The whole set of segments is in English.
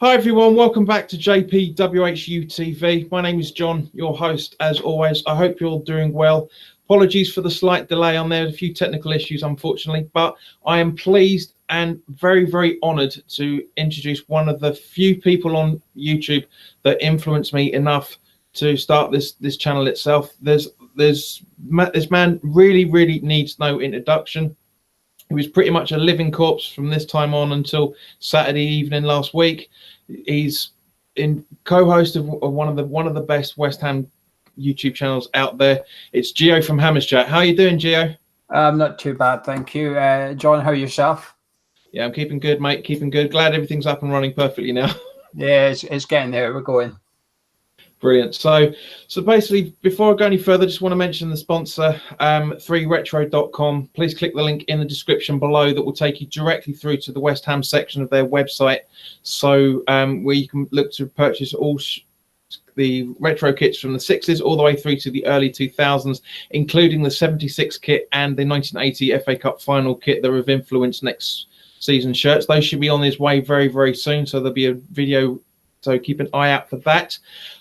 Hi everyone, welcome back to JPWHUTV. My name is John, your host as always. I hope you're doing well. Apologies for the slight delay on there, a few technical issues unfortunately, but I am pleased and very, very honoured to introduce one of the few people on YouTube that influenced me enough to start this channel itself. This man really needs no introduction. He was pretty much a living corpse from this time on until Saturday evening last week. He's in co-host of one of the best West Ham YouTube channels out there. It's Gio from Hammers Chat. How are you doing, Gio? Not too bad, thank you. John, how are yourself? Yeah, I'm keeping good, mate. Keeping good. Glad everything's up and running perfectly now. Yeah, it's getting there. We're going. Brilliant. So basically, before I go any further, just want to mention the sponsor, 3retro.com. Please click the link in the description below that will take you directly through to the West Ham section of their website. So where you can look to purchase all the retro kits from the 60s all the way through to the early 2000s, including the 76 kit and the 1980 FA Cup final kit that have influenced next season shirts. Those should be on this way very soon. So there'll be a video. So keep an eye out for that.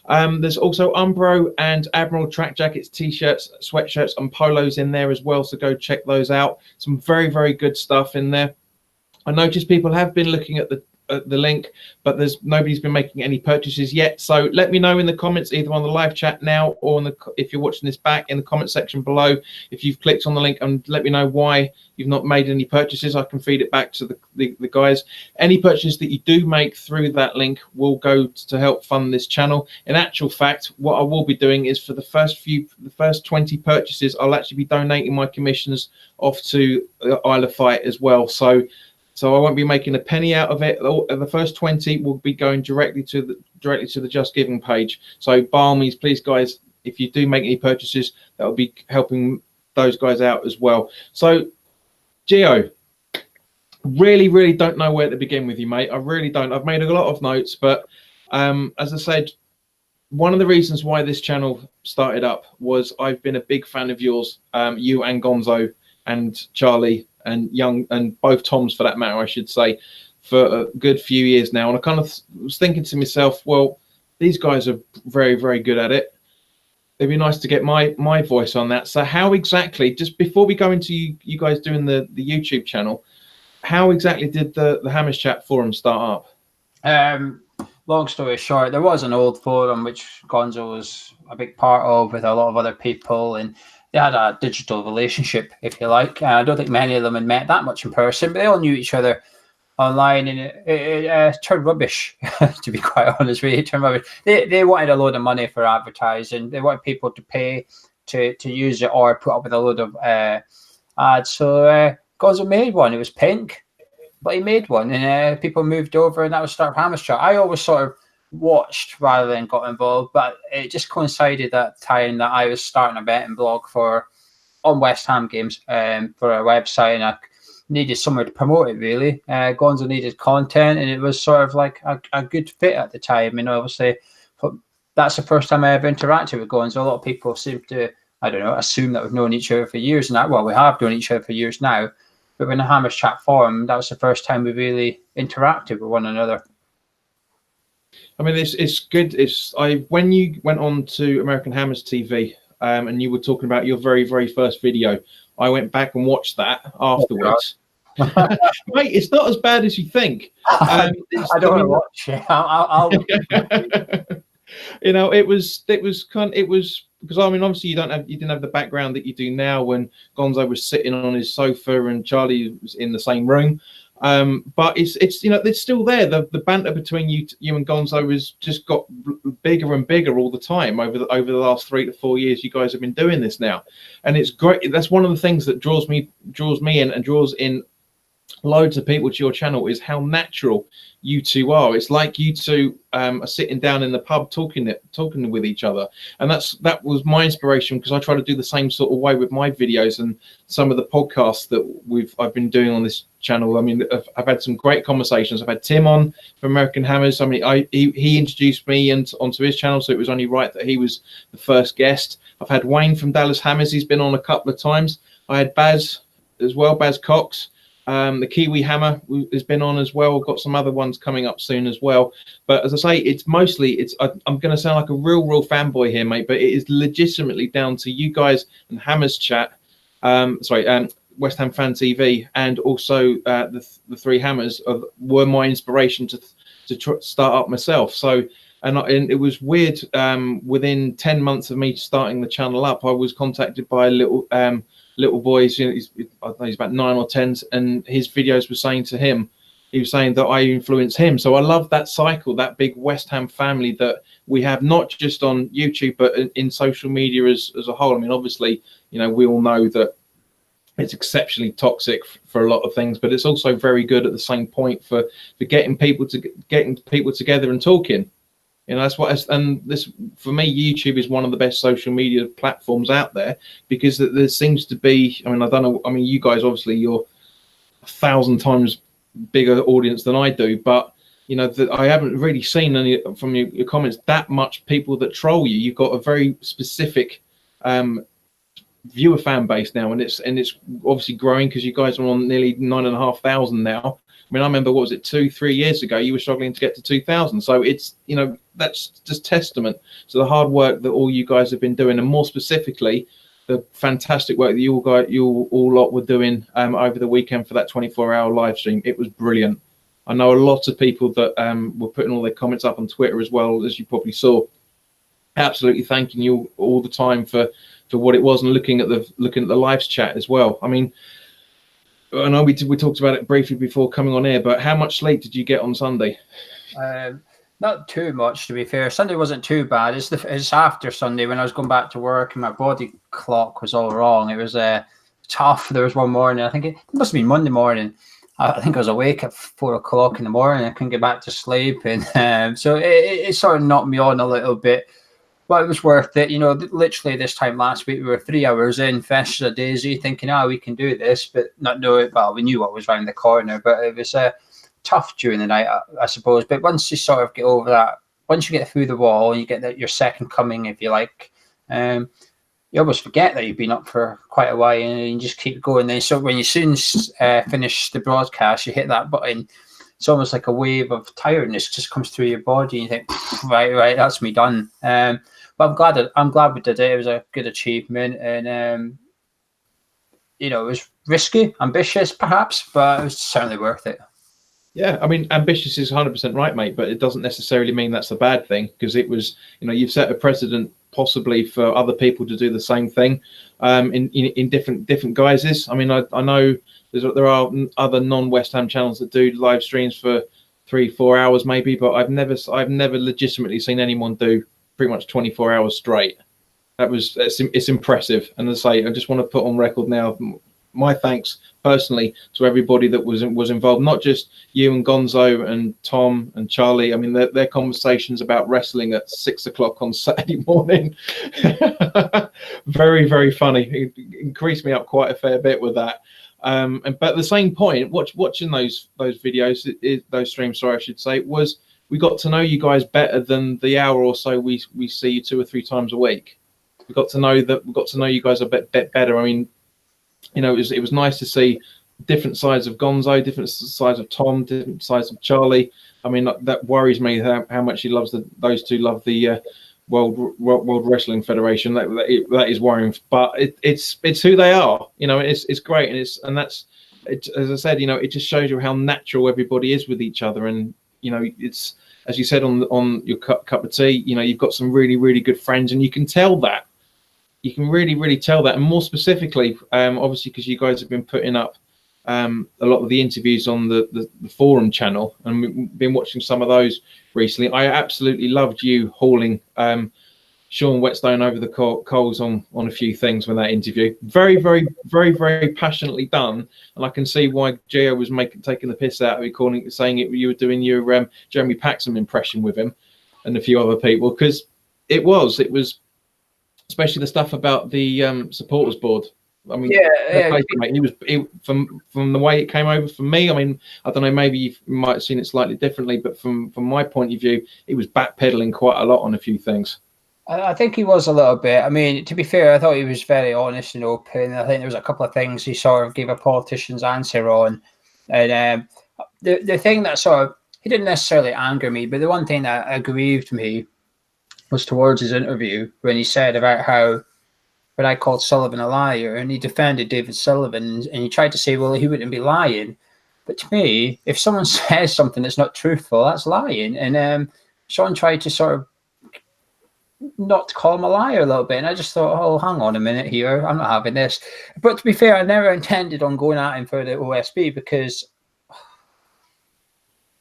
There's also Umbro and Admiral track jackets, t-shirts, sweatshirts and polos in there as well. So go check those out. Some very good stuff in there. I noticed people have been looking at the link, but nobody's been making any purchases yet. So let me know in the comments, either on the live chat now or if you're watching this back, in the comment section below, if you've clicked on the link, and let me know why you've not made any purchases. I can feed it back to the guys. Any purchases that you do make through that link will go to help fund this channel. In actual fact, what I will be doing is for the first 20 purchases, I'll actually be donating my commissions off to Isle of Fight as well. So I won't be making a penny out of it. The first 20 will be going directly to the Just Giving page. So by all means, please guys, if you do make any purchases, that will be helping those guys out as well. So Gio, really don't know where to begin with you, mate. I really don't. I've made a lot of notes, but as I said, one of the reasons why this channel started up was I've been a big fan of yours, you and Gonzo and Charlie and Young, and both Toms for that matter, I should say, for a good few years now. And I kind of was thinking to myself, well, these guys are very good at it. It'd be nice to get my voice on that. So how exactly, just before we go into you guys doing the YouTube channel, how exactly did the Hammers Chat forum start up? Long story short, there was an old forum which Gonzo was a big part of with a lot of other people, and they had a digital relationship, if you like. I don't think many of them had met that much in person, but they all knew each other online, and it turned rubbish, to be quite honest with you. It turned rubbish. They wanted a load of money for advertising. They wanted people to pay to use it or put up with a load of ads. So Gonzo made one. It was pink, but he made one, and people moved over, and that was start of Hammers Chat. I always sort of watched rather than got involved, but it just coincided that time that I was starting a betting blog on West Ham games for a website, and I needed somewhere to promote it really. Gonzo needed content, and it was sort of like a good fit at the time. You know, obviously, but that's the first time I ever interacted with Gonzo. A lot of people seem to, I don't know, assume that we've known each other for years now. Well, we have known each other for years now, but when the Hammers Chat forum, that was the first time we really interacted with one another. I mean, it's good. When you went on to American Hammers TV and you were talking about your very first video, I went back and watched that afterwards. Mate, it's not as bad as you think. I don't want to watch it. I'll you know, it was because I mean, obviously you didn't have the background that you do now when Gonzo was sitting on his sofa and Charlie was in the same room. But it's you know, it's still there. The banter between you and Gonzo has just got bigger and bigger all the time over the last 3 to 4 years. You guys have been doing this now, and it's great. That's one of the things that draws me in and draws in loads of people to your channel, is how natural you two are. It's like you two are sitting down in the pub talking with each other, and that was my inspiration, because I try to do the same sort of way with my videos and some of the podcasts that I've been doing on this channel. I mean, I've had some great conversations. I've had Tim on from American Hammers. I mean, he introduced me onto his channel, so it was only right that he was the first guest. I've had Wayne from Dallas Hammers. He's been on a couple of times. I had Baz as well, Baz Cox. The Kiwi Hammer has been on as well. We've got some other ones coming up soon as well. But as I say, it's mostly, I'm going to sound like a real fanboy here, mate, but it is legitimately down to you guys and Hammers Chat. West Ham Fan TV, and also the Three Hammers were my inspiration to start up myself. So, and it was weird. Within 10 months of me starting the channel up, I was contacted by a little boys, I don't know, he's about 9 or 10, and his videos were saying to him, he was saying that I influenced him. So I love that cycle, that big West Ham family that we have, not just on YouTube, but in social media as a whole. I mean, obviously, we all know that it's exceptionally toxic for a lot of things, but it's also very good at the same point for getting people together and talking. That's and this, for me, YouTube is one of the best social media platforms out there, because there seems to be, I don't know, you guys, obviously you're 1,000 times bigger audience than I do, but I haven't really seen any from your comments that much people that troll you. You've got a very specific viewer fan base now, and it's obviously growing, because you guys are on nearly 9,500 now. I remember, what was it, 2-3 years ago, you were struggling to get to 2,000. So it's, that's just testament to the hard work that all you guys have been doing, and more specifically, the fantastic work that you all lot were doing over the weekend for that 24-hour live stream. It was brilliant. I know a lot of people that were putting all their comments up on Twitter as well, as you probably saw, absolutely thanking you all the time for what it was, and looking at the live chat as well. I know we talked about it briefly before coming on air, but how much sleep did you get on Sunday? Not too much, to be fair. Sunday wasn't too bad. It's after Sunday, when I was going back to work and my body clock was all wrong. It was tough. There was one morning, I think it must have been Monday morning, I think I was awake at 4 o'clock in the morning. I couldn't get back to sleep, and so it sort of knocked me on a little bit. But it was worth it. Literally this time last week, we were 3 hours in, fresh as a daisy, thinking, we can do this, but not know it. Well, we knew what was around the corner, but it was tough during the night, I suppose. But once you sort of get over that, once you get through the wall and you get your second coming, if you like, you almost forget that you've been up for quite a while, and you just keep going. Then, so when you soon finish the broadcast, you hit that button. It's almost like a wave of tiredness just comes through your body, and you think, right, that's me done. But I'm glad we did it. It was a good achievement, and it was risky, ambitious, perhaps, but it was certainly worth it. Yeah, ambitious is 100% right, mate, but it doesn't necessarily mean that's a bad thing, because it was, you've set a precedent possibly for other people to do the same thing, in different guises. I know there are other non-West Ham channels that do live streams for 3-4 hours maybe, but I've never legitimately seen anyone do pretty much 24 hours straight. It's impressive. And as I say, I just want to put on record now my thanks personally to everybody that was involved, not just you and Gonzo and Tom and Charlie. Their conversations about wrestling at 6 o'clock on Saturday morning, very, very funny. It increased me up quite a fair bit with that. But at the same point, watching those videos, those streams, sorry, I should say, was we got to know you guys better than the hour or so we see you 2 or 3 times a week. We got to know you guys a bit better. It was nice to see different sides of Gonzo, different sides of Tom, different sides of Charlie. That worries me how much those two love the World Wrestling Federation. That is worrying, but it's who they are. It's great, and that's as I said. It just shows you how natural everybody is with each other, and it's, as you said on your cup of tea. You've got some really, really good friends, and you can tell that. You can really, really tell that, and more specifically, obviously, because you guys have been putting up a lot of the interviews on the forum channel, and we've been watching some of those recently. I absolutely loved you hauling Sean Whetstone over the coals on a few things with that interview. Very, very, very, very passionately done, and I can see why Gio was taking the piss out of it, saying you were doing your Jeremy Paxman impression with him and a few other people, because it was. Especially the stuff about the supporters board. Yeah. From the way it came over for me. I don't know, maybe you might have seen it slightly differently, but from my point of view, he was backpedaling quite a lot on a few things. I think he was a little bit. To be fair, I thought he was very honest and open. I think there was a couple of things he sort of gave a politician's answer on, And the thing that sort of, he didn't necessarily anger me, but the one thing that aggrieved me was towards his interview when he said about how when I called Sullivan a liar, and he defended David Sullivan, and he tried to say, well, he wouldn't be lying. But to me, if someone says something that's not truthful, that's lying. And Sean tried to sort of not to call him a liar a little bit, and I just thought, oh, hang on a minute here, I'm not having this. But to be fair, I never intended on going at him for the OSB because,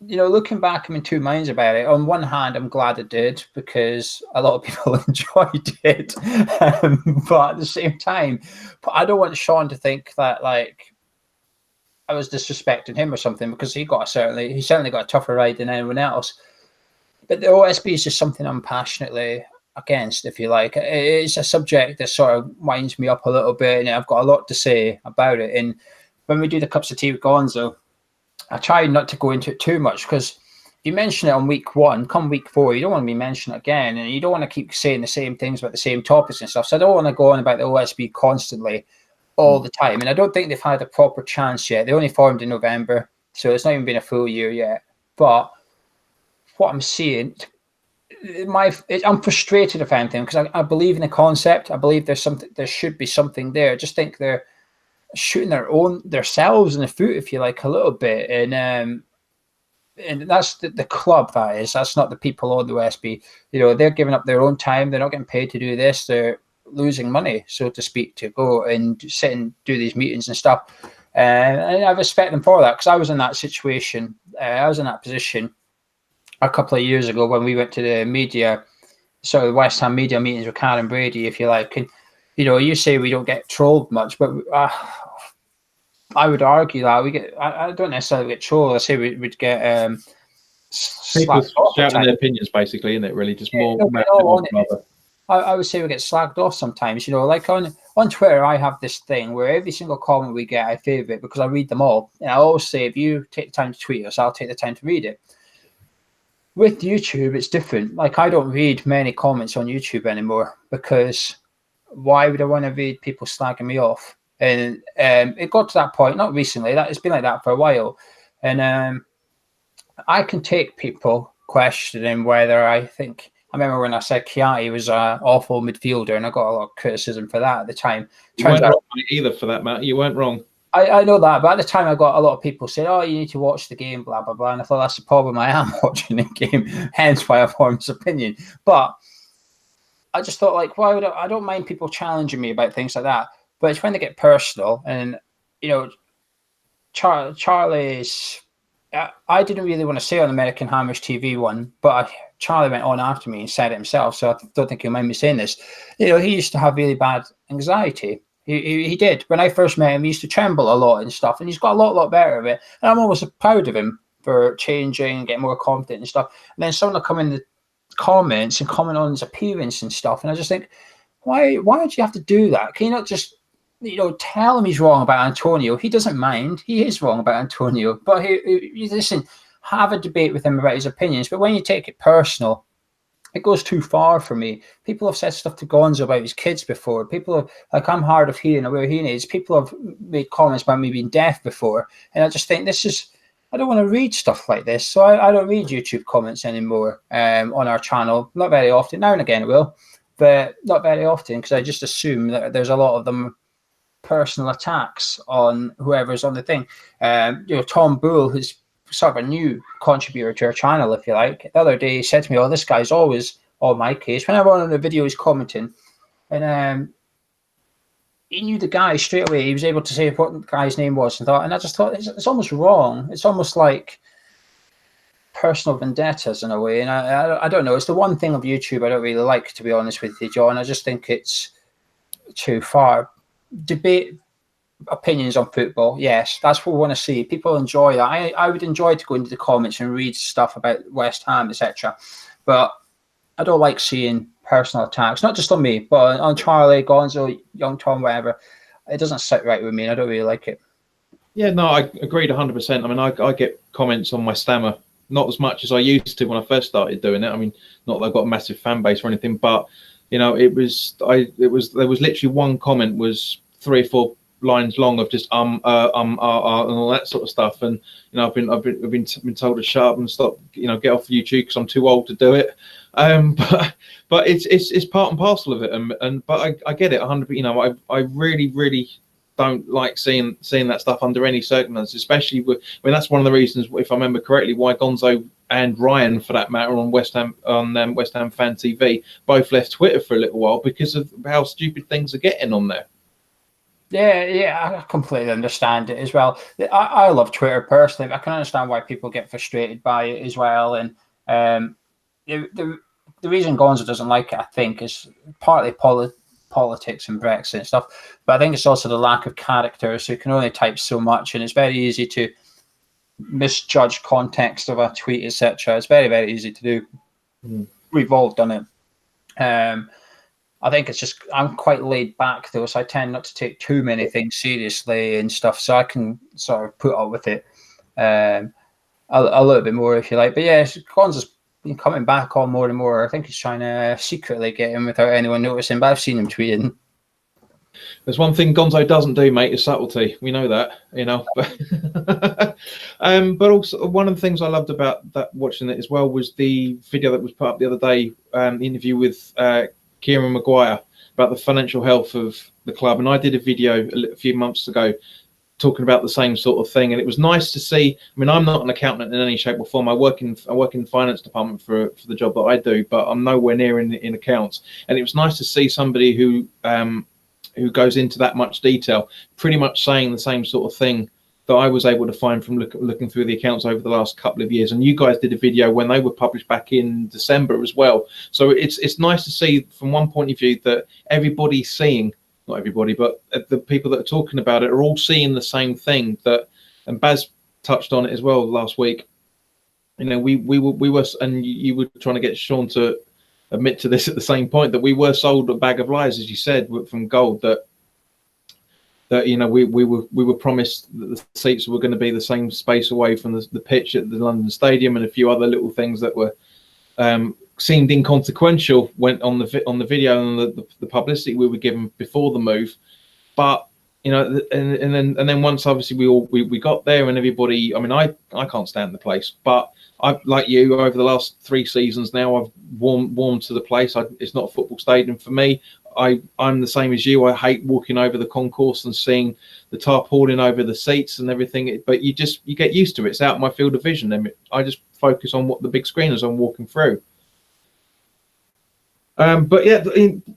you know, looking back, I'm in two minds about it. On one hand, I'm glad I did because a lot of people enjoyed it, but at the same time, I don't want Sean to think that like I was disrespecting him or something, because he certainly got a tougher ride than anyone else. But the OSB is just something I'm passionately against, if you like. It's a subject that sort of winds me up a little bit, and I've got a lot to say about it. And when we do the Cups of Tea with Gonzo, I try not to go into it too much, because if you mention it on week 1, come week 4, you don't want to be mentioning it again, and you don't want to keep saying the same things about the same topics and stuff. So I don't want to go on about the OSB constantly all the time. And I don't think they've had a proper chance yet. They only formed in November, so it's not even been a full year yet. But what I'm seeing, I'm frustrated, if anything, because I believe in the concept. I believe there should be something there. I just think they're shooting themselves in the foot, if you like, a little bit. And that's the club, that is. That's not the people on the OSB. You know, they're giving up their own time. They're not getting paid to do this. They're losing money, so to speak, to go and sit and do these meetings and stuff. And I respect them for that, because I was in that situation. I was in that position a couple of years ago when we went to the media, sort of West Ham media meetings with Karen Brady, if you like. And, you know, you say we don't get trolled much, but I would argue that we get, I don't necessarily get trolled. I say we'd get people shouting their opinions, basically, isn't it? Really, just more. I would say we get slagged off sometimes. You know, like on Twitter, I have this thing where every single comment we get, I favourite, because I read them all. And I always say, if you take the time to tweet us, I'll take the time to read it. With YouTube, it's different. Like, I don't read many comments on YouTube anymore, because why would I want to read people slagging me off? And it got to that point, not recently, that it's been like that for a while. And I can take people questioning whether I think, I remember when I said Chiati was an awful midfielder, and I got a lot of criticism for that at the time. You weren't wrong either, for that matter. You weren't wrong. I know that, but at the time I got a lot of people saying, oh, you need to watch the game, blah, blah, blah. And I thought, that's the problem. I am watching the game, hence why I formed this opinion. But I just thought, like, why would I don't mind people challenging me about things like that. But it's when they get personal. And, you know, Charlie's, I didn't really want to say on American Hammers TV one, but Charlie went on after me and said it himself, so I don't think he'll mind me saying this. You know, he used to have really bad anxiety. He did. When I first met him, he used to tremble a lot and stuff, and he's got a lot better of it. And I'm always proud of him for changing and getting more confident and stuff. And then someone will come in the comments and comment on his appearance and stuff, and I just think, why do you have to do that? Can you not just, you know, tell him he's wrong about Antonio? He doesn't mind. He is wrong about Antonio, but he listen, have a debate with him about his opinions. But when you take it personal, it goes too far for me. People have said stuff to Gonzo about his kids before. People have, like, I'm hard of hearing or where he is. People have made comments about me being deaf before. And I just think I don't want to read stuff like this. So I don't read YouTube comments anymore on our channel. Not very often. Now and again it will, but not very often, because I just assume that there's a lot of them personal attacks on whoever's on the thing. You know, Tom Bull, who's sort of a new contributor to our channel, if you like, the other day he said to me, oh, this guy's always on my case. Whenever on the video he's commenting, and he knew the guy straight away. He was able to say what the guy's name was, and I just thought it's almost wrong. It's almost like personal vendettas in a way. And I don't know. It's the one thing of YouTube I don't really like, to be honest with you, John. I just think it's too far. Debate opinions on football, yes, that's what we want to see. People enjoy that. I would enjoy to go into the comments and read stuff about West Ham, etc. But I don't like seeing personal attacks, not just on me, but on Charlie, Gonzo, Young Tom, whatever. It doesn't sit right with me, and I don't really like it. Yeah, no, I agreed 100%. I mean, I get comments on my stammer, not as much as I used to when I first started doing it. I mean, not that I've got a massive fan base or anything, but you know, there was literally one comment was 3 or 4 lines long of just and all that sort of stuff. And I've been told to shut up and stop, get off YouTube because I'm too old to do it. But it's part and parcel of it. But I get it 100%. I really don't like seeing that stuff under any circumstances, especially when that's one of the reasons, if I remember correctly, why Gonzo and Ryan, for that matter, on West Ham Fan TV, both left Twitter for a little while because of how stupid things are getting on there. Yeah, I completely understand it as well. I love Twitter personally, but I can understand why people get frustrated by it as well. And the reason Gonzo doesn't like it, I think, is partly politics and Brexit and stuff, but I think it's also the lack of character. So you can only type so much, and it's very easy to misjudge context of a tweet, etc. It's very, very easy to do. We've all done it. I think it's just, I'm quite laid back though, so I tend not to take too many things seriously and stuff, so I can sort of put up with it a little bit more, if you like. But yeah, Gonzo's been coming back on more and more. I think he's trying to secretly get in without anyone noticing, but I've seen him tweeting. There's one thing Gonzo doesn't do, mate, is subtlety. We know that, but also one of the things I loved about that, watching it as well, was the video that was put up the other day, the interview with Kieran Maguire about the financial health of the club. And I did a video a few months ago talking about the same sort of thing, and it was nice to see. I mean, I'm not an accountant in any shape or form. I work in the finance department for the job that I do, but I'm nowhere near in accounts. And it was nice to see somebody who goes into that much detail, pretty much saying the same sort of thing that I was able to find from looking through the accounts over the last couple of years. And you guys did a video when they were published back in December as well. So it's nice to see from one point of view that everybody's seeing, not everybody, but the people that are talking about it are all seeing the same thing. And Baz touched on it as well last week. We were, and you were trying to get Sean to admit to this at the same point, that we were sold a bag of lies, as you said, from Gold, that we were promised that the seats were going to be the same space away from the pitch at the London Stadium, and a few other little things that were seemed inconsequential went on the video and the publicity we were given before the move. But and then once obviously we got there and everybody, I mean, I can't stand the place, but I, like you, over the last 3 seasons now, I've warmed to the place. It's not a football stadium for me. I'm the same as you. I hate walking over the concourse and seeing the tarpaulin over the seats and everything. But you get used to it. It's out of my field of vision. And I just focus on what the big screen is I'm walking through. But yeah,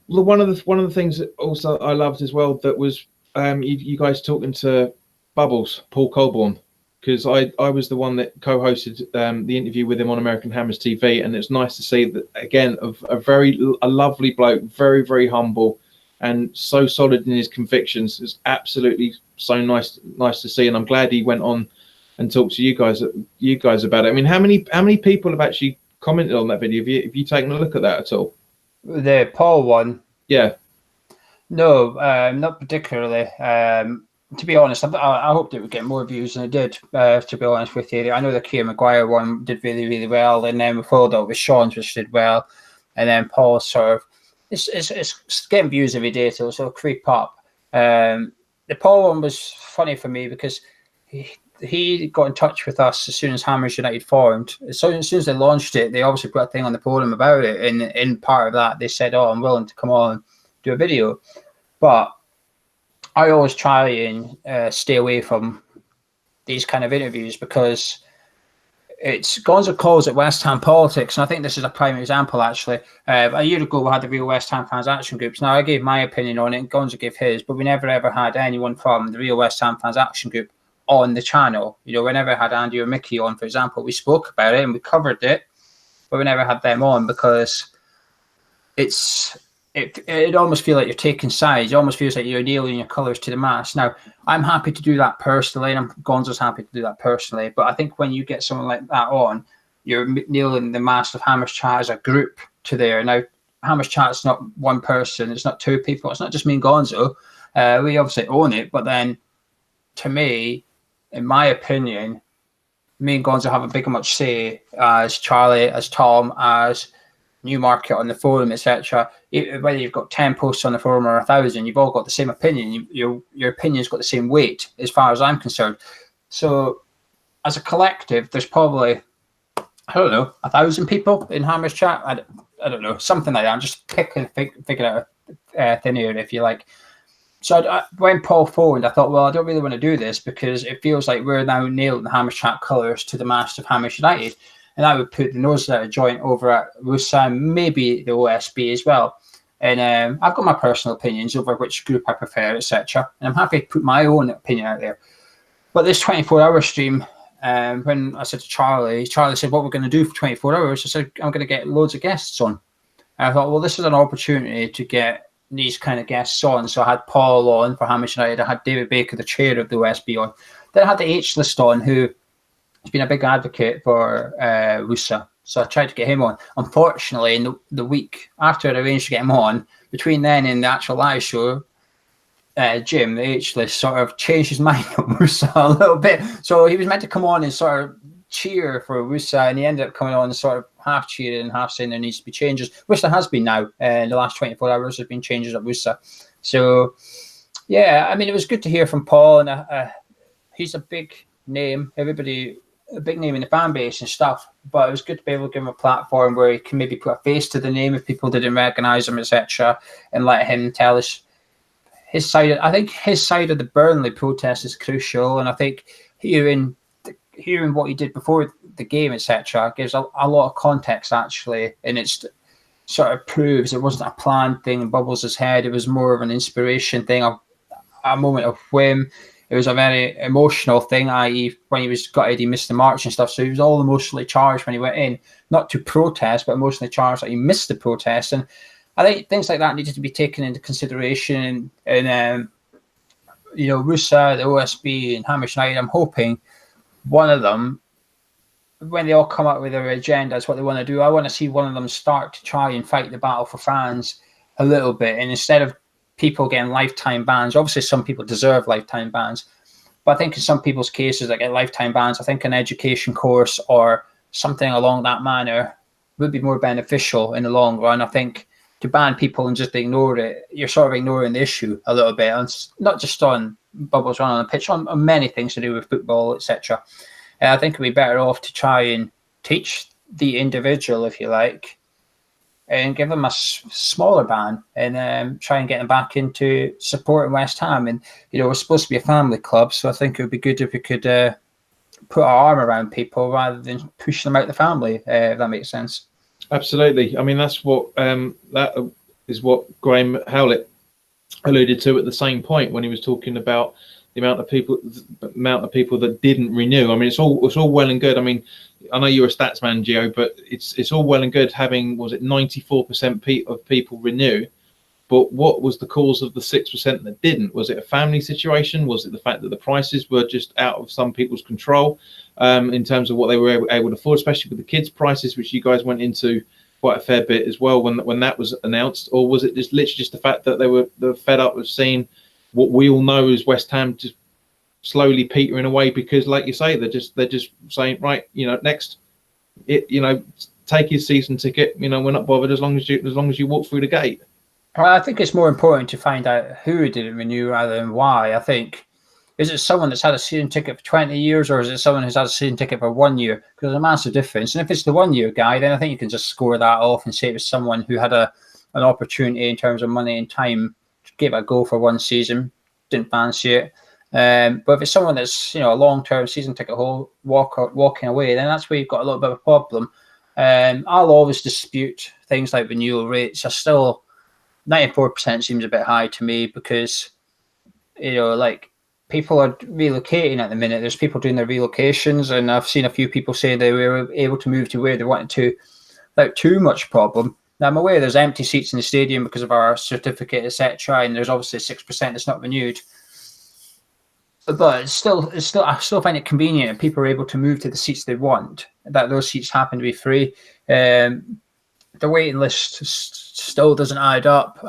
one of the things that also I loved as well, that was you guys talking to Bubbles, Paul Colborne, because I was the one that co-hosted the interview with him on American Hammers TV, and it's nice to see that again, a lovely bloke, very, very humble, and so solid in his convictions. It's absolutely so nice to see, and I'm glad he went on and talked to you guys about it. I mean, how many people have actually commented on that video? Have you taken a look at that at all? The Paul one? Yeah. No, not particularly. To be honest, I hoped it would get more views than it did, to be honest with you. I know the Kieran Maguire one did really, really well, and then we followed up with Sean's, which did well, and then Paul sort of, it's getting views every day, so it'll creep up. The Paul one was funny for me because he got in touch with us as soon as Hammers United formed. So as soon as they launched it, they obviously put a thing on the forum about it, and in part of that, they said, "Oh, I'm willing to come on and do a video," but I always try and stay away from these kind of interviews because it's Gonzo calls it West Ham politics, and I think this is a prime example. Actually, a year ago we had the real West Ham transaction groups. Now I gave my opinion on it, and Gonzo gave his, but we never ever had anyone from the real West Ham transaction group on the channel. We never had Andy or Mickey on, for example. We spoke about it and we covered it, but we never had them on because it almost feels like you're taking sides. It almost feels like you're nailing your colours to the mast. Now, I'm happy to do that personally, and Gonzo's happy to do that personally. But I think when you get someone like that on, you're nailing the mast of Hammers Chat as a group to there. Now, Hammers Chat's not one person. It's not two people. It's not just me and Gonzo. We obviously own it. But then, to me, in my opinion, me and Gonzo have a big much say as Charlie, as Tom, as Newmarket on the forum, etc. Whether you've got 10 posts on the forum or 1,000, you've all got the same opinion. Your opinion's got the same weight, as far as I'm concerned. So, as a collective, there's probably, I don't know, 1,000 people in Hammer's chat. I don't know, something like that. I'm just figuring out thin air, if you like. So when Paul phoned, I thought, well, I don't really want to do this because it feels like we're now nailing the Hammer's chat colours to the mast of Hammer's United. And I would put the nose out of joint over at Rusa and maybe the OSB as well. And I've got my personal opinions over which group I prefer, etc. And I'm happy to put my own opinion out there. But this 24-hour stream, when I said to Charlie said, what we're going to do for 24 hours? I said, I'm going to get loads of guests on. And I thought, well, this is an opportunity to get these kind of guests on. So I had Paul on for Hammer's United. I had David Baker, the chair of the OSB, on. Then I had the H-list on, who has been a big advocate for Rusa. So I tried to get him on. Unfortunately, in the week after I arranged to get him on, between then and the actual live show, Jim, the H-list, sort of changed his mind on Rusa a little bit. So he was meant to come on and sort of cheer for Rusa, and he ended up coming on and sort of half cheering and half saying there needs to be changes, which there has been now. In the last 24 hours, there's been changes at Rusa. So, yeah, I mean, it was good to hear from Paul, and he's a big name. A big name in the fan base and stuff, but it was good to be able to give him a platform where he can maybe put a face to the name if people didn't recognise him, etc., and let him tell us his side. I think his side of the Burnley protest is crucial, and I think hearing what he did before the game, etc., gives a lot of context, actually, and it's sort of proves it wasn't a planned thing in Bubbles' head. It was more of an inspiration thing, a moment of whim. It was a very emotional thing, i.e. when he was gutted, he missed the march and stuff. So he was all emotionally charged when he went in, not to protest, but emotionally charged that he missed the protest. And I think things like that needed to be taken into consideration. And Rusa, the OSB, and Hammer's United, I'm hoping one of them, when they all come up with their agendas, what they want to do, I want to see one of them start to try and fight the battle for fans a little bit. And instead of people getting lifetime bans, obviously some people deserve lifetime bans, but I think in some people's cases that get lifetime bans, I think an education course or something along that manner would be more beneficial in the long run. I think to ban people and just ignore it, you're sort of ignoring the issue a little bit, and it's not just on Bubbles run on the pitch, on many things to do with football, etc. I think it'd be better off to try and teach the individual, if you like, and give them a smaller ban, and try and get them back into supporting West Ham. And, we're supposed to be a family club, so I think it would be good if we could put our arm around people rather than push them out the family, if that makes sense. Absolutely. I mean, that's what that is what Graham Howlett alluded to at the same point when he was talking about the amount of people that didn't renew. I mean, it's all well and good. I mean, I know you're a stats man, Gio, but it's all well and good having, was it 94% of people renew, but what was the cause of the 6% that didn't? Was it a family situation? Was it the fact that the prices were just out of some people's control in terms of what they were able to afford, especially with the kids' prices, which you guys went into quite a fair bit as well when that was announced? Or was it just literally just the fact that they were fed up with seeing what we all know is West Ham just slowly petering away? Because, like you say, they're just saying, right, next, take your season ticket. We're not bothered as long as you walk through the gate. Well, I think it's more important to find out who didn't renew rather than why. I think, is it someone that's had a season ticket for 20 years, or is it someone who's had a season ticket for 1 year? Because there's a massive difference. And if it's the 1 year guy, then I think you can just score that off and say it was someone who had an opportunity in terms of money and time to give it a go for one season, didn't fancy it. But if it's someone that's a long-term season ticket holder walking away, then that's where you've got a little bit of a problem. I'll always dispute things like renewal rates. I still 94% seems a bit high to me because like people are relocating at the minute. There's people doing their relocations, and I've seen a few people say they were able to move to where they wanted to without too much problem. Now, I'm aware there's empty seats in the stadium because of our certificate, etc., and there's obviously 6% that's not renewed. But it's still, I still find it convenient if people are able to move to the seats they want, that those seats happen to be free. The waiting list still doesn't add up.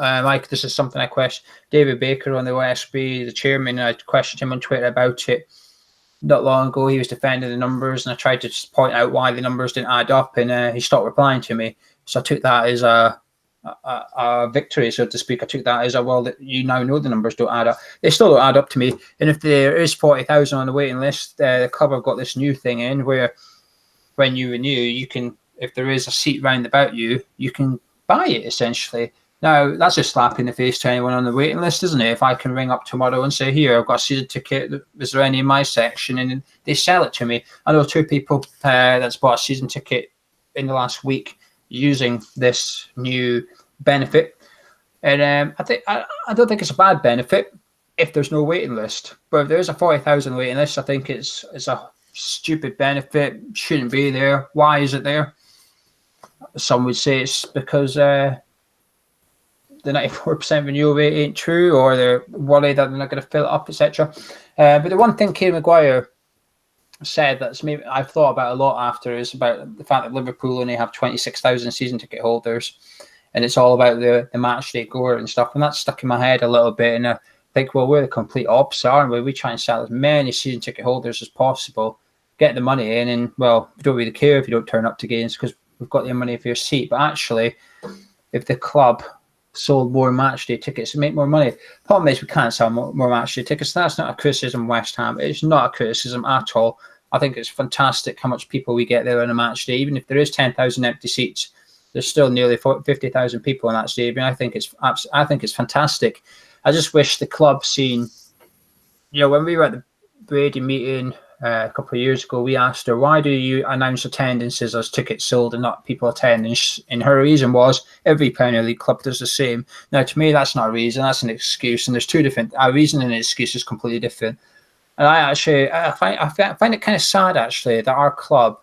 This is something I question David Baker on the OSB, the chairman. I questioned him on Twitter about it not long ago. He was defending the numbers, and I tried to just point out why the numbers didn't add up, and he stopped replying to me. So I took that as a victory, so to speak. I took that as that you now know the numbers don't add up. They still don't add up to me. And if there is 40,000 on the waiting list, the club have got this new thing in where when you renew, you can, if there is a seat round about you, you can buy it essentially. Now, that's a slap in the face to anyone on the waiting list, isn't it? If I can ring up tomorrow and say, here, I've got a season ticket, is there any in my section? And they sell it to me. I know 2 people that's bought a season ticket in the last week using this new benefit. And I don't think it's a bad benefit if there's no waiting list. But if there's a 40,000 waiting list, I think it's a stupid benefit, shouldn't be there. Why is it there? Some would say it's because the 94% renewal rate ain't true, or they're worried that they're not going to fill it up, etc. But the one thing Kieran Maguire said that's maybe I've thought about a lot after is about the fact that Liverpool only have 26,000 season ticket holders, and it's all about the match day goer and stuff. And that's stuck in my head a little bit. And I think, well, we're the complete opposite, aren't we? We try and sell as many season ticket holders as possible, get the money in, and well, we don't really care if you don't turn up to games because we've got the money for your seat. But actually, if the club sold more match day tickets to make more money. Problem is we can't sell more match day tickets. That's not a criticism of West Ham. It's not a criticism at all. I think it's fantastic how much people we get there on a match day. Even if there is 10,000 empty seats, there's still nearly 50,000 people on that stadium. I think it's fantastic. I just wish the club seen, when we were at the Brady meeting a couple of years ago, we asked her, why do you announce attendances as tickets sold and not people attending? And her reason was every Premier League club does the same. Now, to me, that's not a reason. That's an excuse. And there's two different. A reason and an excuse is completely different. And I find it kind of sad, actually, that our club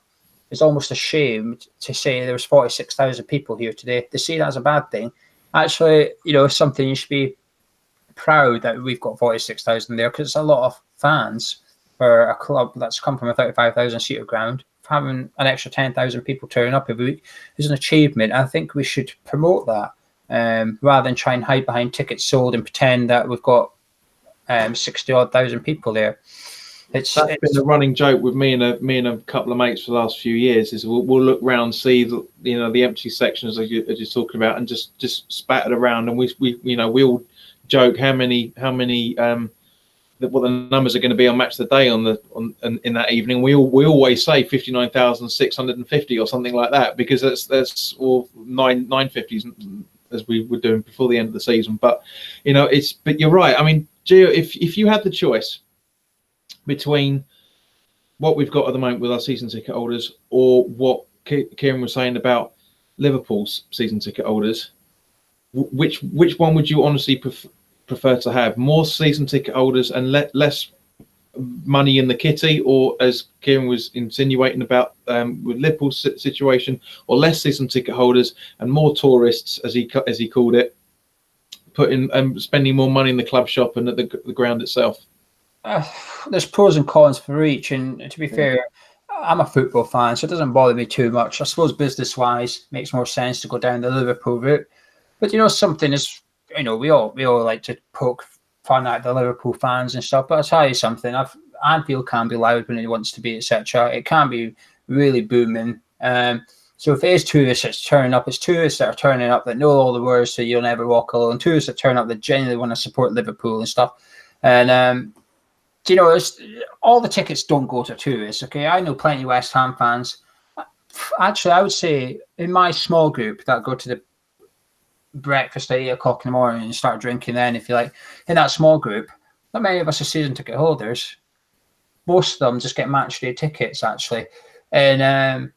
is almost ashamed to say there was 46,000 people here today. They see that as a bad thing. Actually, something you should be proud that we've got 46,000 there, because it's a lot of fans for a club that's come from a 35,000 seater ground. Having an extra 10,000 people turn up every week is an achievement. I think we should promote that rather than try and hide behind tickets sold and pretend that we've got 60-odd thousand people there. That's been the running joke with me and a couple of mates for the last few years. Is we'll look round, see the empty sections as you're talking about, and just spat it around, and we all joke how many what the numbers are going to be on Match of the Day in that evening. We always say 59,650 or something like that, because that's all 950s as we were doing before the end of the season. But but you're right. I mean, Gio, if you had the choice between what we've got at the moment with our season ticket holders or what Kieran was saying about Liverpool's season ticket holders, which one would you honestly prefer to have? More season ticket holders and less money in the kitty, or as Kieran was insinuating about with Liverpool's situation, or less season ticket holders and more tourists, as he called it, spending more money in the club shop and at the ground itself? There's pros and cons for each, and to be fair, I'm a football fan, so it doesn't bother me too much. I suppose business-wise, makes more sense to go down the Liverpool route. But something is, we all like to poke fun at the Liverpool fans and stuff. But I'll tell you something: Anfield can be loud when it wants to be, etc. It can be really booming. So if it is tourists that's turning up, it's tourists that are turning up that know all the words to "You'll Never Walk Alone." Tourists that turn up that genuinely want to support Liverpool and stuff. And all the tickets don't go to tourists. Okay, I know plenty of West Ham fans. Actually, I would say in my small group that go to the breakfast at 8 o'clock in the morning and start drinking then, if you like, in that small group, not many of us are season ticket holders. Most of them just get match day tickets, actually. And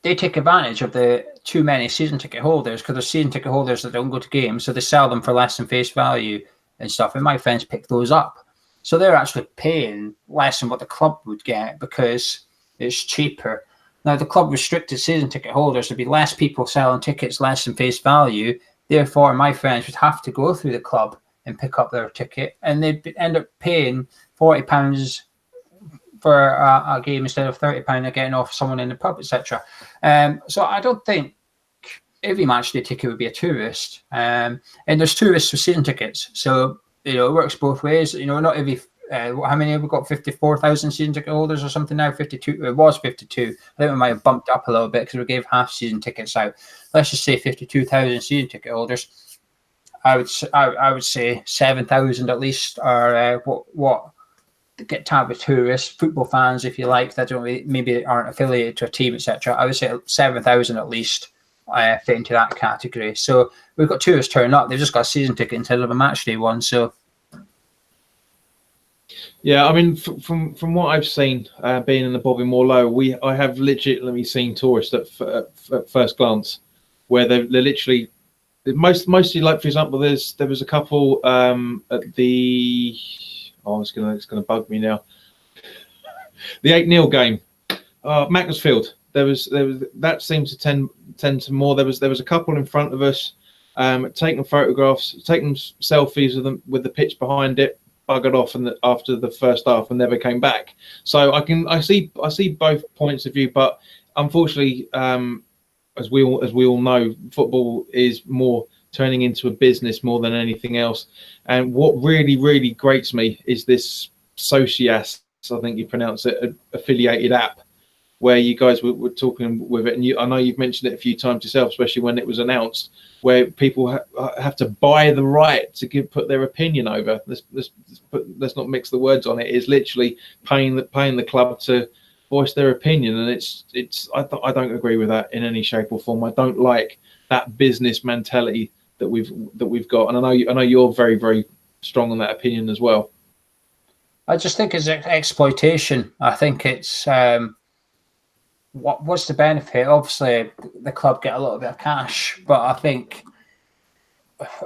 they take advantage of the too many season ticket holders, because there's season ticket holders that don't go to games, so they sell them for less than face value and stuff. And my friends pick those up. So they're actually paying less than what the club would get because it's cheaper. Now, the club restricted season ticket holders, there'd be less people selling tickets less than face value. Therefore, my friends would have to go through the club and pick up their ticket, and they'd end up paying £40 for a game instead of £30 of getting off someone in the pub, etc. So I don't think every match day ticket would be a tourist. And there's tourists with season tickets. So, it works both ways. Not every how many have we got? 54,000 season ticket holders or something now? 52. It was 52. I think we might have bumped up a little bit because we gave half season tickets out. Let's just say 52,000 season ticket holders. I would say 7,000 at least are what get tagged with tourists, football fans, if you like, that don't really, maybe aren't affiliated to a team, etc. I would say 7,000 at least fit into that category. So we've got tourists turning up. They've just got a season ticket instead of a match day one. So yeah, I mean, from what I've seen, being in the Bobby Moore Low, I have legitimately seen tourists at first glance, where they're literally mostly, like, for example, there was a couple at the it's gonna bug me now. The 8-0 game, Macclesfield. There was that seemed to tend to more. There was a couple in front of us, taking photographs, taking selfies of them with the pitch behind it, buggered off after the first half and never came back. So I see both points of view, but unfortunately, as we all know, football is more turning into a business more than anything else. And what really grates me is this Socias, I think you pronounce it, affiliated app, where you guys were talking with it. And I know you've mentioned it a few times yourself, especially when it was announced, where people have to buy the right to put their opinion over. Let's not mix the words on it. It's literally paying the club to voice their opinion, and I don't agree with that in any shape or form. I don't like that business mentality that we've got, and I know you're very strong on that opinion as well. I just think it's exploitation. I think it's what's the benefit? Obviously, the club get a little bit of cash, but I think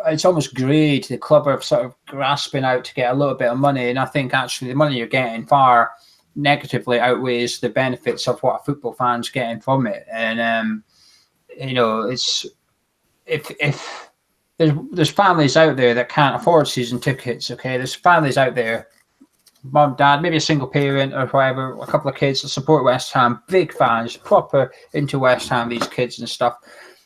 it's almost greed. The club are sort of grasping out to get a little bit of money, and I think actually the money you're getting far negatively outweighs the benefits of what a football fan's getting from it. And it's if there's families out there that can't afford season tickets. Okay, there's families out there, mum, dad, maybe a single parent or whatever, a couple of kids that support West Ham, big fans, proper into West Ham, these kids and stuff,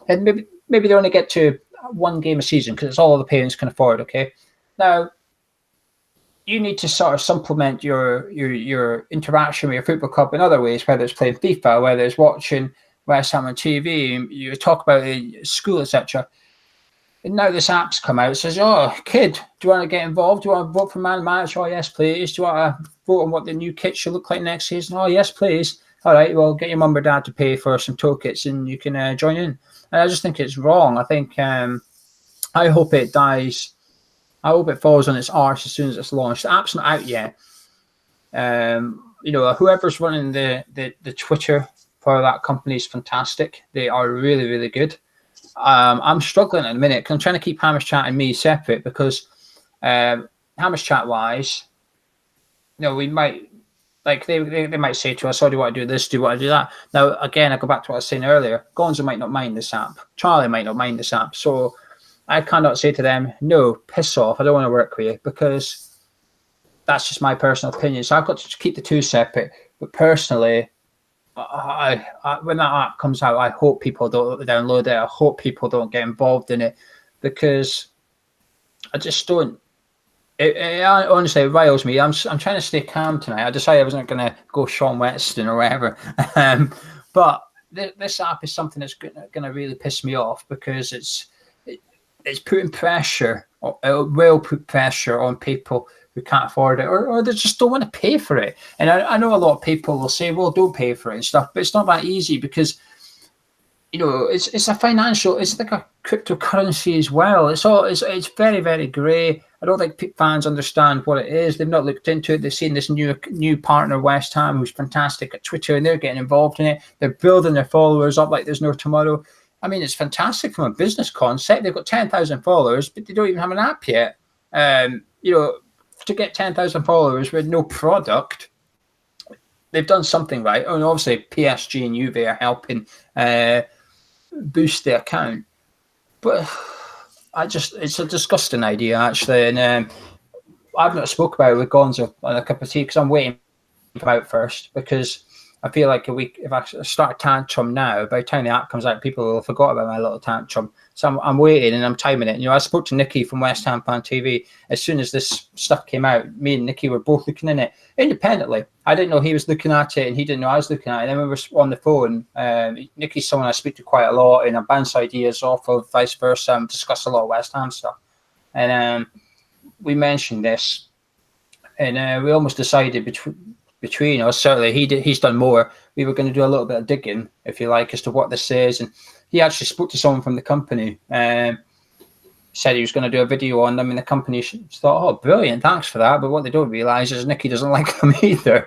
and maybe they only get to one game a season because it's all the parents can afford. Okay, now you need to sort of supplement your interaction with your football club in other ways, whether it's playing FIFA, whether it's watching West Ham on TV, you talk about the school, etc. And now this app's come out, it says, oh, kid, do you want to get involved? Do you want to vote for man match? Oh, yes, please. Do you want to vote on what the new kit should look like next season? Oh, yes, please. All right, well, get your mum or dad to pay for some toolkits and you can join in. And I just think it's wrong. I think I hope it dies. I hope it falls on its arse as soon as it's launched. The app's not out yet. Whoever's running the Twitter for that company is fantastic. They are really good. I'm struggling at the minute because I'm trying to keep Hamish Chat and me separate because Hamish Chat wise, we might, like, they might say to us, oh, do you want to do this? Do you want to do that? Now, again, I go back to what I was saying earlier. Gonzo might not mind this app. Charlie might not mind this app. So I cannot say to them, no, piss off. I don't want to work with you, because that's just my personal opinion. So I've got to keep the two separate. But personally, I when that app comes out, I hope people don't download it. I hope people don't get involved in it, because I just don't. It honestly, it riles me. I'm trying to stay calm tonight. I decided I wasn't going to go Sean Weston or whatever. But this app is something that's going to really piss me off, because it's putting pressure. It will put pressure on people who can't afford it, or they just don't want to pay for it. And I know a lot of people will say, well, don't pay for it and stuff, but it's not that easy, because it's a financial, it's like a cryptocurrency as well. It's very, very grey. I don't think fans understand what it is. They've not looked into it. They've seen this new partner, West Ham, who's fantastic at Twitter, and they're getting involved in it. They're building their followers up like there's no tomorrow. I mean, it's fantastic from a business concept. They've got 10,000 followers, but they don't even have an app yet. To get 10,000 followers with no product, they've done something right. And obviously, PSG and Juve are helping boost the account. But it's a disgusting idea, actually. And I've not spoke about it with Gonzo on a cup of tea, because I'm waiting for it out first, because I feel like if I start a tantrum now, by the time the app comes out, people will have forgot about my little tantrum. So I'm waiting and I'm timing it. I spoke to Nikki from West Ham Fan TV. As soon as this stuff came out, me and Nikki were both looking in it independently. I didn't know he was looking at it and he didn't know I was looking at it. And then we were on the phone. Nikki's someone I speak to quite a lot and I bounce ideas off of, vice versa, discuss a lot of West Ham stuff. And we mentioned this and we almost decided between us, certainly he's done more. We were going to do a little bit of digging, if you like, as to what this is. And he actually spoke to someone from the company and said he was going to do a video on them, and the company thought, oh, brilliant, thanks for that. But what they don't realise is Nikki doesn't like them either.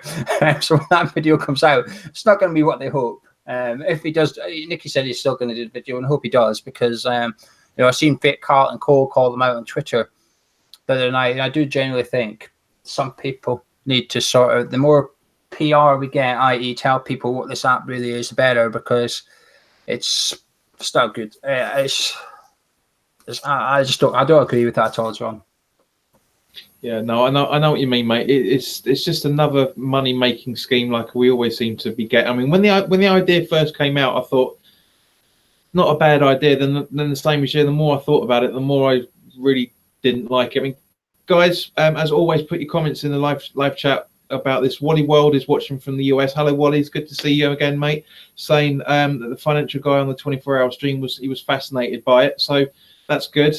So when that video comes out, it's not going to be what they hope. If he does, Nikki said he's still going to do the video, and I hope he does, because I've seen Fake Carlton Cole call them out on Twitter the other night, and I do genuinely think some people need to sort of, the more PR we get, i.e. tell people what this app really is, the better, because it's still good. I don't agree with that at all, John. Yeah, no, I know what you mean, mate. It's just another money making scheme, like we always seem to be getting. I mean, when the idea first came out, I thought not a bad idea. Then the same as you, the more I thought about it, the more I really didn't like it. I mean, guys, as always, put your comments in the live chat about this. Wally World is watching from the US. Hello, Wally. It's good to see you again, mate. Saying that the financial guy on the 24-hour stream was fascinated by it. So that's good.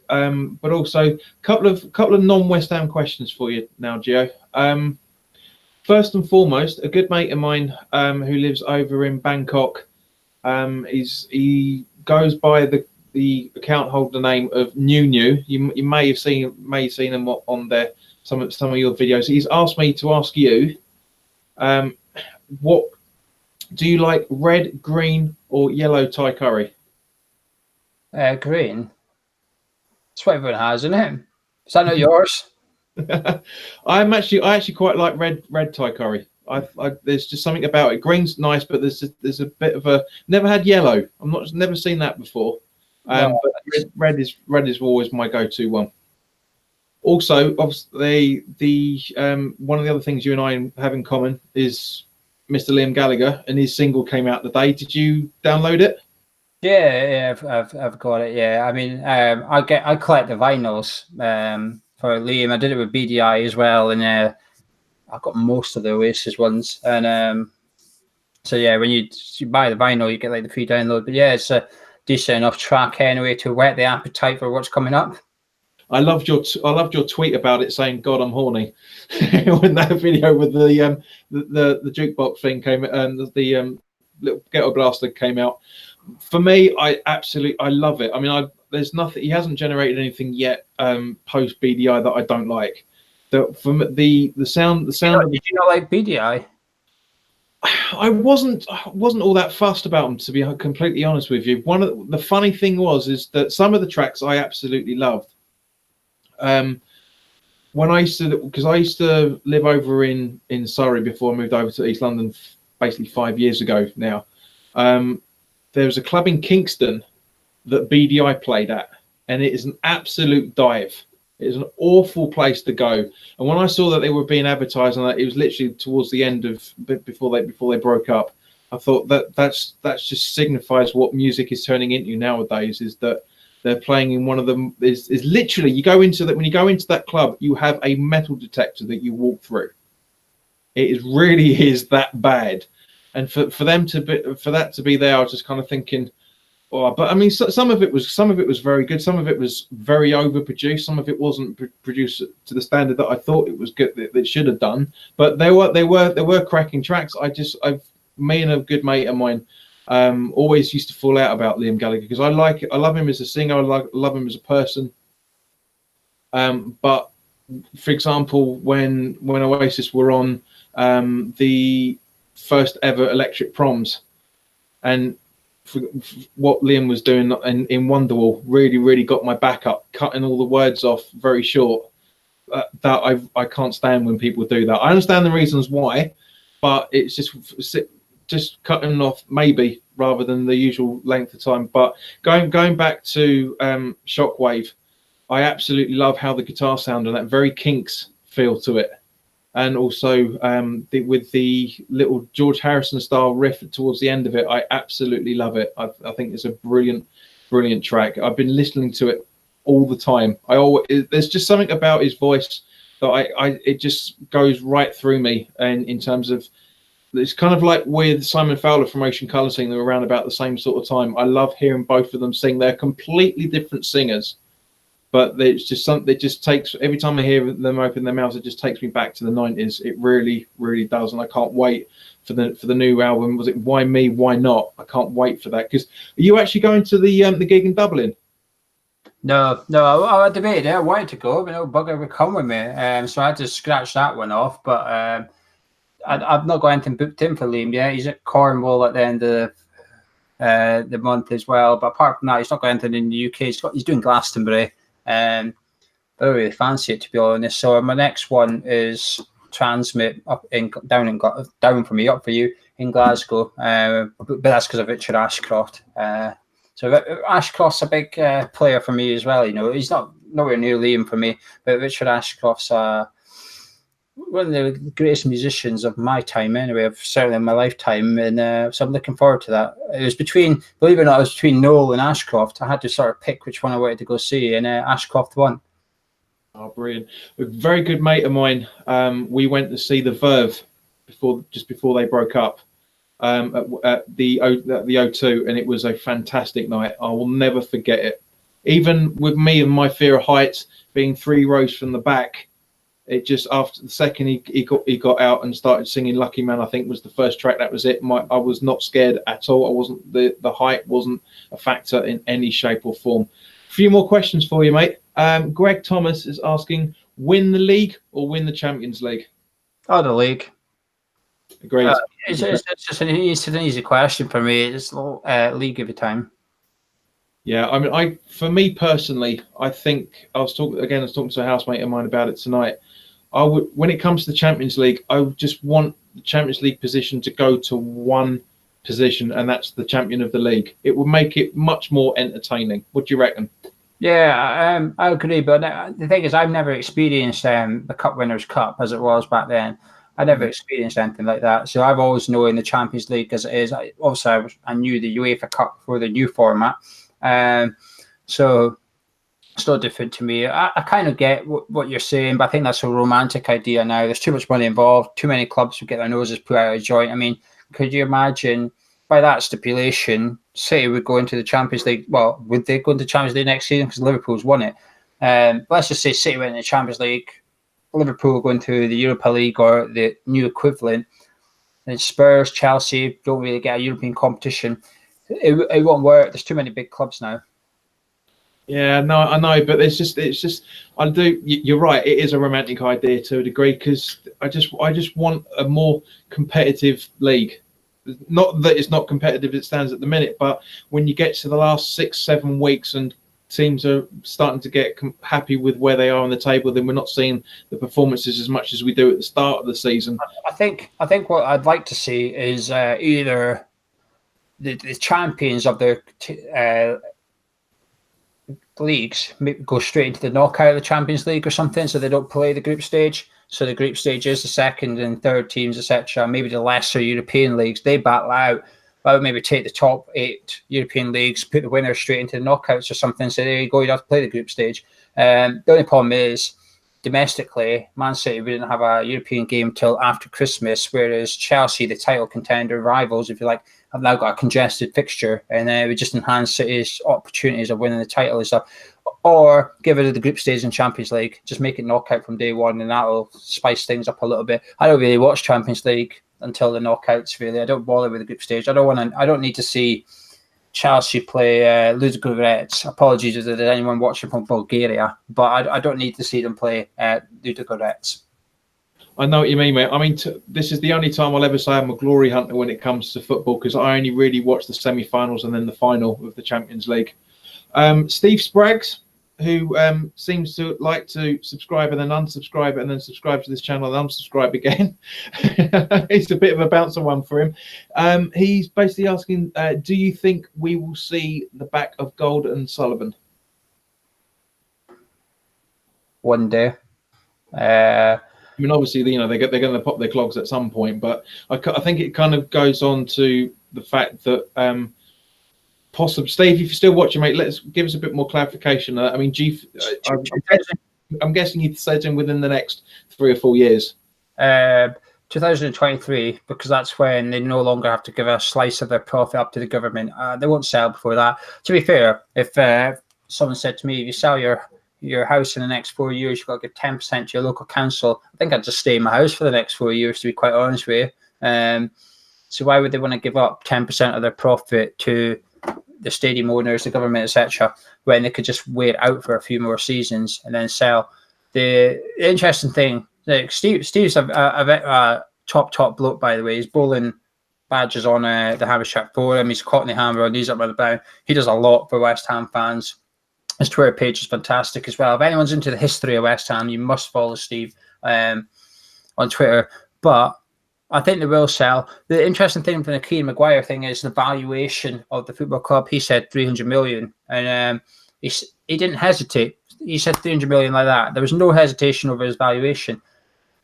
But also couple of non-West Ham questions for you now, Gio. First and foremost, a good mate of mine who lives over in Bangkok. He goes by the account holder name of New. You may have seen him on there, some of your videos. He's asked me to ask you, what do you like, red, green, or yellow Thai curry? Green. That's what everyone has, isn't it? Is that not yours? I actually quite like red Thai curry. There's just something about it. Green's nice, but there's a bit of a, never had yellow. Never seen that before. No. But red is always my go-to one. Also, obviously, the one of the other things you and I have in common is Mr. Liam Gallagher, and his single came out today. Did you download it? Yeah, I've got it. Yeah, I mean, I collect the vinyls for Liam. I did it with BDI as well, and I've got most of the Oasis ones. And so yeah, when you buy the vinyl, you get like the free download. But yeah, it's a decent enough track anyway to whet the appetite for what's coming up. I loved your tweet about it, saying "God, I'm horny." When that video with the jukebox thing came, and the little ghetto blaster came out. For me, I love it. I mean, there's nothing. He hasn't generated anything yet post BDI that I don't like. The sound. Did you not like BDI? I wasn't all that fussed about them, to be completely honest with you. The funny thing is that some of the tracks I absolutely loved. When I used to live over in Surrey before I moved over to East London, basically 5 years ago now. There was a club in Kingston that BDI played at, and it is an absolute dive. It is an awful place to go. And when I saw that they were being advertised on that, it was literally towards the end of before they broke up. I thought that's just signifies what music is turning into nowadays. Is that they're playing in one of them is literally when you go into that club, you have a metal detector that you walk through. It really is that bad. And for that to be there, I was just kind of thinking, oh, but I mean, some of it was very good. Some of it was very overproduced. Some of it wasn't produced to the standard that I thought it was good that it should have done. But there were cracking tracks. Me and a good mate of mine always used to fall out about Liam Gallagher because I love him as a singer. I love him as a person. But for example, when Oasis were on the first ever Electric Proms, and what Liam was doing in Wonderwall really got my back up, cutting all the words off very short. That I can't stand when people do that. I understand the reasons why, but it's just cutting off maybe rather than the usual length of time. But going back to Shockwave, I absolutely love how the guitar sound and that very Kinks feel to it. and also with the little George Harrison style riff towards the end of it. I absolutely love it. I think it's a brilliant track. I've been listening to it all the time. There's just something about his voice that it just goes right through me, and in terms of, it's kind of like with Simon Fowler from Ocean Colour singing. They were around about the same sort of time. I love hearing both of them sing. They're completely different singers, but it's just something. It just takes, every time I hear them open their mouths, it just takes me back to the 90s. It really, really does, and I can't wait for the new album. Was it Why Me, Why Not? I can't wait for that. Because are you actually going to the gig in Dublin? No, I debated it. I wanted to go, but no bugger would come with me. So I had to scratch that one off. But I've not got anything booked in for Liam yet. He's at Cornwall at the end of the month as well. But apart from that, he's not got anything in the UK. He's doing Glastonbury. I don't really fancy it, to be honest. So my next one is Transmit down for me, up for you in Glasgow. But that's because of Richard Ashcroft. So Ashcroft's a big player for me as well. You know, he's nowhere near Liam for me, but Richard Ashcroft's one of the greatest musicians of my time, anyway, certainly in my lifetime, and so I'm looking forward to that. It was between, believe it or not, it was between Noel and Ashcroft. I had to sort of pick which one I wanted to go see, and Ashcroft won. Oh, brilliant! A very good mate of mine. We went to see the Verve just before they broke up at the O2, and it was a fantastic night. I will never forget it. Even with me and my fear of heights, being 3 rows from the back, it just, after the second he got out and started singing Lucky Man, I think was the first track. That was it. I was not scared at all. I wasn't, the height wasn't a factor in any shape or form. A few more questions for you, mate. Greg Thomas is asking, win the league or win the Champions League? Oh, the league. Agreed. It's just an easy question for me. It's league every time. Yeah, I mean, for me personally, I think I was talking to a housemate of mine about it tonight. When it comes to the Champions League, I would just want the Champions League position to go to one position, and that's the champion of the league. It would make it much more entertaining. What do you reckon? Yeah, I agree. But the thing is, I've never experienced the Cup Winners' Cup as it was back then. I never experienced anything like that. So I've always known the Champions League as it is. I knew the UEFA Cup for the new format. So it's no different to me. I kind of get what you're saying, but I think that's a romantic idea now. There's too much money involved. Too many clubs would get their noses put out of joint. I mean, could you imagine, by that stipulation, City would go into the Champions League? Well, would they go into the Champions League next season because Liverpool's won it? Let's just say City went into the Champions League, Liverpool go into the Europa League or the new equivalent, and Spurs, Chelsea don't really get a European competition. It won't work. There's too many big clubs now. Yeah, no, I know, but it's just you're right. It is a romantic idea to a degree, because I just want a more competitive league. Not that it's not competitive as it stands at the minute, but when you get to the last 6-7 weeks and teams are starting to get happy with where they are on the table, then we're not seeing the performances as much as we do at the start of the season. I think what I'd like to see is either the champions of their leagues go straight into the knockout of the Champions League or something, so they don't play the group stage. So the group stage is the second and third teams, etc. Maybe the lesser European leagues, they battle out. I would maybe take the top 8 European leagues, put the winners straight into the knockouts or something. So there you go, you have to play the group stage. The only problem is, domestically, Man City wouldn't have a European game till after Christmas, whereas Chelsea, the title contender rivals, if you like, have now got a congested fixture, and it would just enhance City's opportunities of winning the title and stuff. Or give it to the group stage in Champions League, just make it knockout from day one, and that'll spice things up a little bit. I don't really watch Champions League until the knockouts, really. I don't bother with the group stage. I don't need to see Chelsea play Ludogorets. Apologies if there's anyone watching from Bulgaria, but I don't need to see them play Ludogorets. I know what you mean, mate. I mean, this is the only time I'll ever say I'm a glory hunter when it comes to football, because I only really watch the semi-finals and then the final of the Champions League. Steve Spraggs, who seems to like to subscribe and then unsubscribe and then subscribe to this channel and unsubscribe again. It's a bit of a bouncer one for him. He's basically asking, do you think we will see the back of Gold and Sullivan? One day. I mean, obviously, they're going to pop their clogs at some point, but I think it kind of goes on to the fact that possibly, Steve, if you're still watching, mate, let's give us a bit more clarification. I mean, I'm guessing you said him within the next 3 or 4 years. 2023, because that's when they no longer have to give a slice of their profit up to the government. They won't sell before that. To be fair, if someone said to me, if you sell your house in the next 4 years, you've got to give 10% to your local council, I think I'd just stay in my house for the next 4 years, to be quite honest with you. So why would they want to give up 10% of their profit to the stadium owners, the government, etc., when they could just wait out for a few more seasons and then sell? The interesting thing, like Steve's a top bloke, by the way. He's bowling badges on the Hammers Chat forum. He's Cockney Hammer on Knees Up on the Bound. He does a lot for West Ham fans. His Twitter page is fantastic as well. If anyone's into the history of West Ham, you must follow Steve on Twitter. But I think they will sell. The interesting thing from the Keane Maguire thing is the valuation of the football club. He said 300 million, and he didn't hesitate. He said 300 million like that. There was no hesitation over his valuation.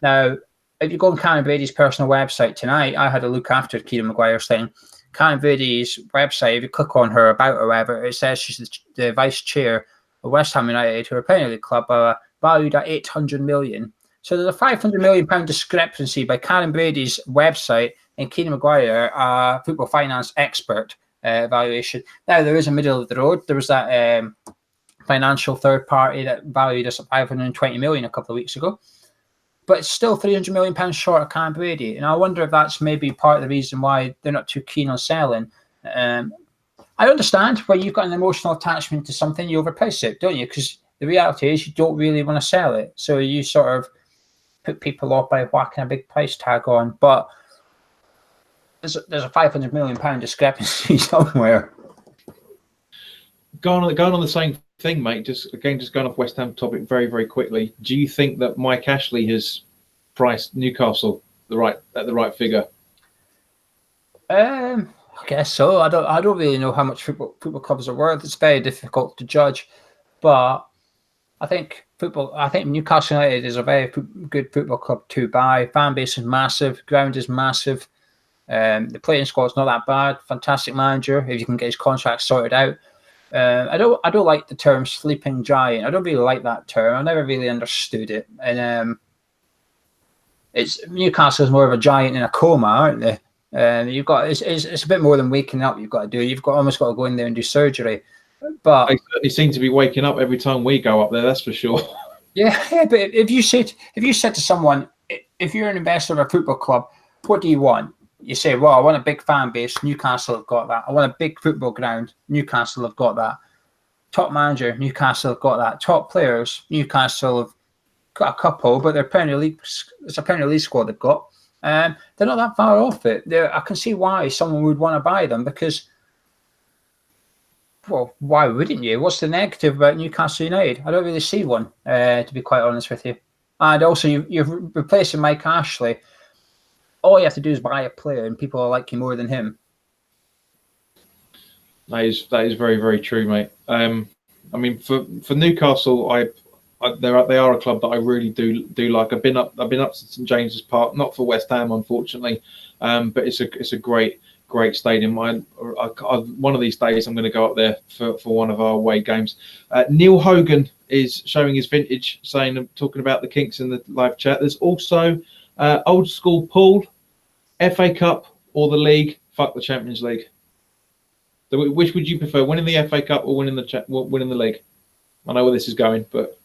Now, if you go on Karen Brady's personal website tonight, I had a look after Keane Maguire's thing. Karen Brady's website, if you click on her about or whatever, it says she's the vice chair of West Ham United, who are a Premier League club, valued at 800 million. So there's a £500 million discrepancy by Karen Brady's website and Keane Maguire, a football finance expert, valuation. Now, there is a middle of the road. There was that financial third party that valued us at 520 million a couple of weeks ago. But it's still £300 million short of Karen Brady. And I wonder if that's maybe part of the reason why they're not too keen on selling. I understand where you've got an emotional attachment to something, you overprice it, don't you? Because the reality is you don't really want to sell it. So you sort of put people off by whacking a big price tag on. But there's a £500 million discrepancy somewhere. Going on the same thing, mate, just going off West Ham topic very, very quickly. Do you think that Mike Ashley has priced Newcastle at the right figure? I guess so. I don't really know how much football clubs are worth. It's very difficult to judge, but I think Newcastle United is a very good football club to buy. Fan base is massive, ground is massive. The playing squad's not that bad. Fantastic manager if you can get his contract sorted out. I don't like the term sleeping giant. I don't really like that term. I never really understood it. And Newcastle's more of a giant in a coma, aren't they? You've got it's a bit more than waking up. You've got to do. You've almost got to go in there and do surgery. But they certainly seem to be waking up every time we go up there. That's for sure. Yeah. But if you said to someone, if you're an investor of a football club, what do you want? You say, well, I want a big fan base. Newcastle have got that. I want a big football ground. Newcastle have got that. Top manager. Newcastle have got that. Top players. Newcastle have got a couple, but it's a Premier League squad they've got. They're not that far off it. I can see why someone would want to buy them because, well, why wouldn't you? What's the negative about Newcastle United? I don't really see one, to be quite honest with you. And also, you're replacing Mike Ashley. All you have to do is buy a player, and people will like you more than him. That is very, very true, mate. I mean, for Newcastle, they are a club that I really do like. I've been up to St James's Park, not for West Ham, unfortunately, but it's a great stadium. One of these days, I'm going to go up there for one of our away games. Neil Hogan is showing his vintage, talking about the Kinks in the live chat. There's also old school Paul. FA Cup or the league? Fuck the Champions League. So which would you prefer, winning the FA Cup or winning the league? I know where this is going, but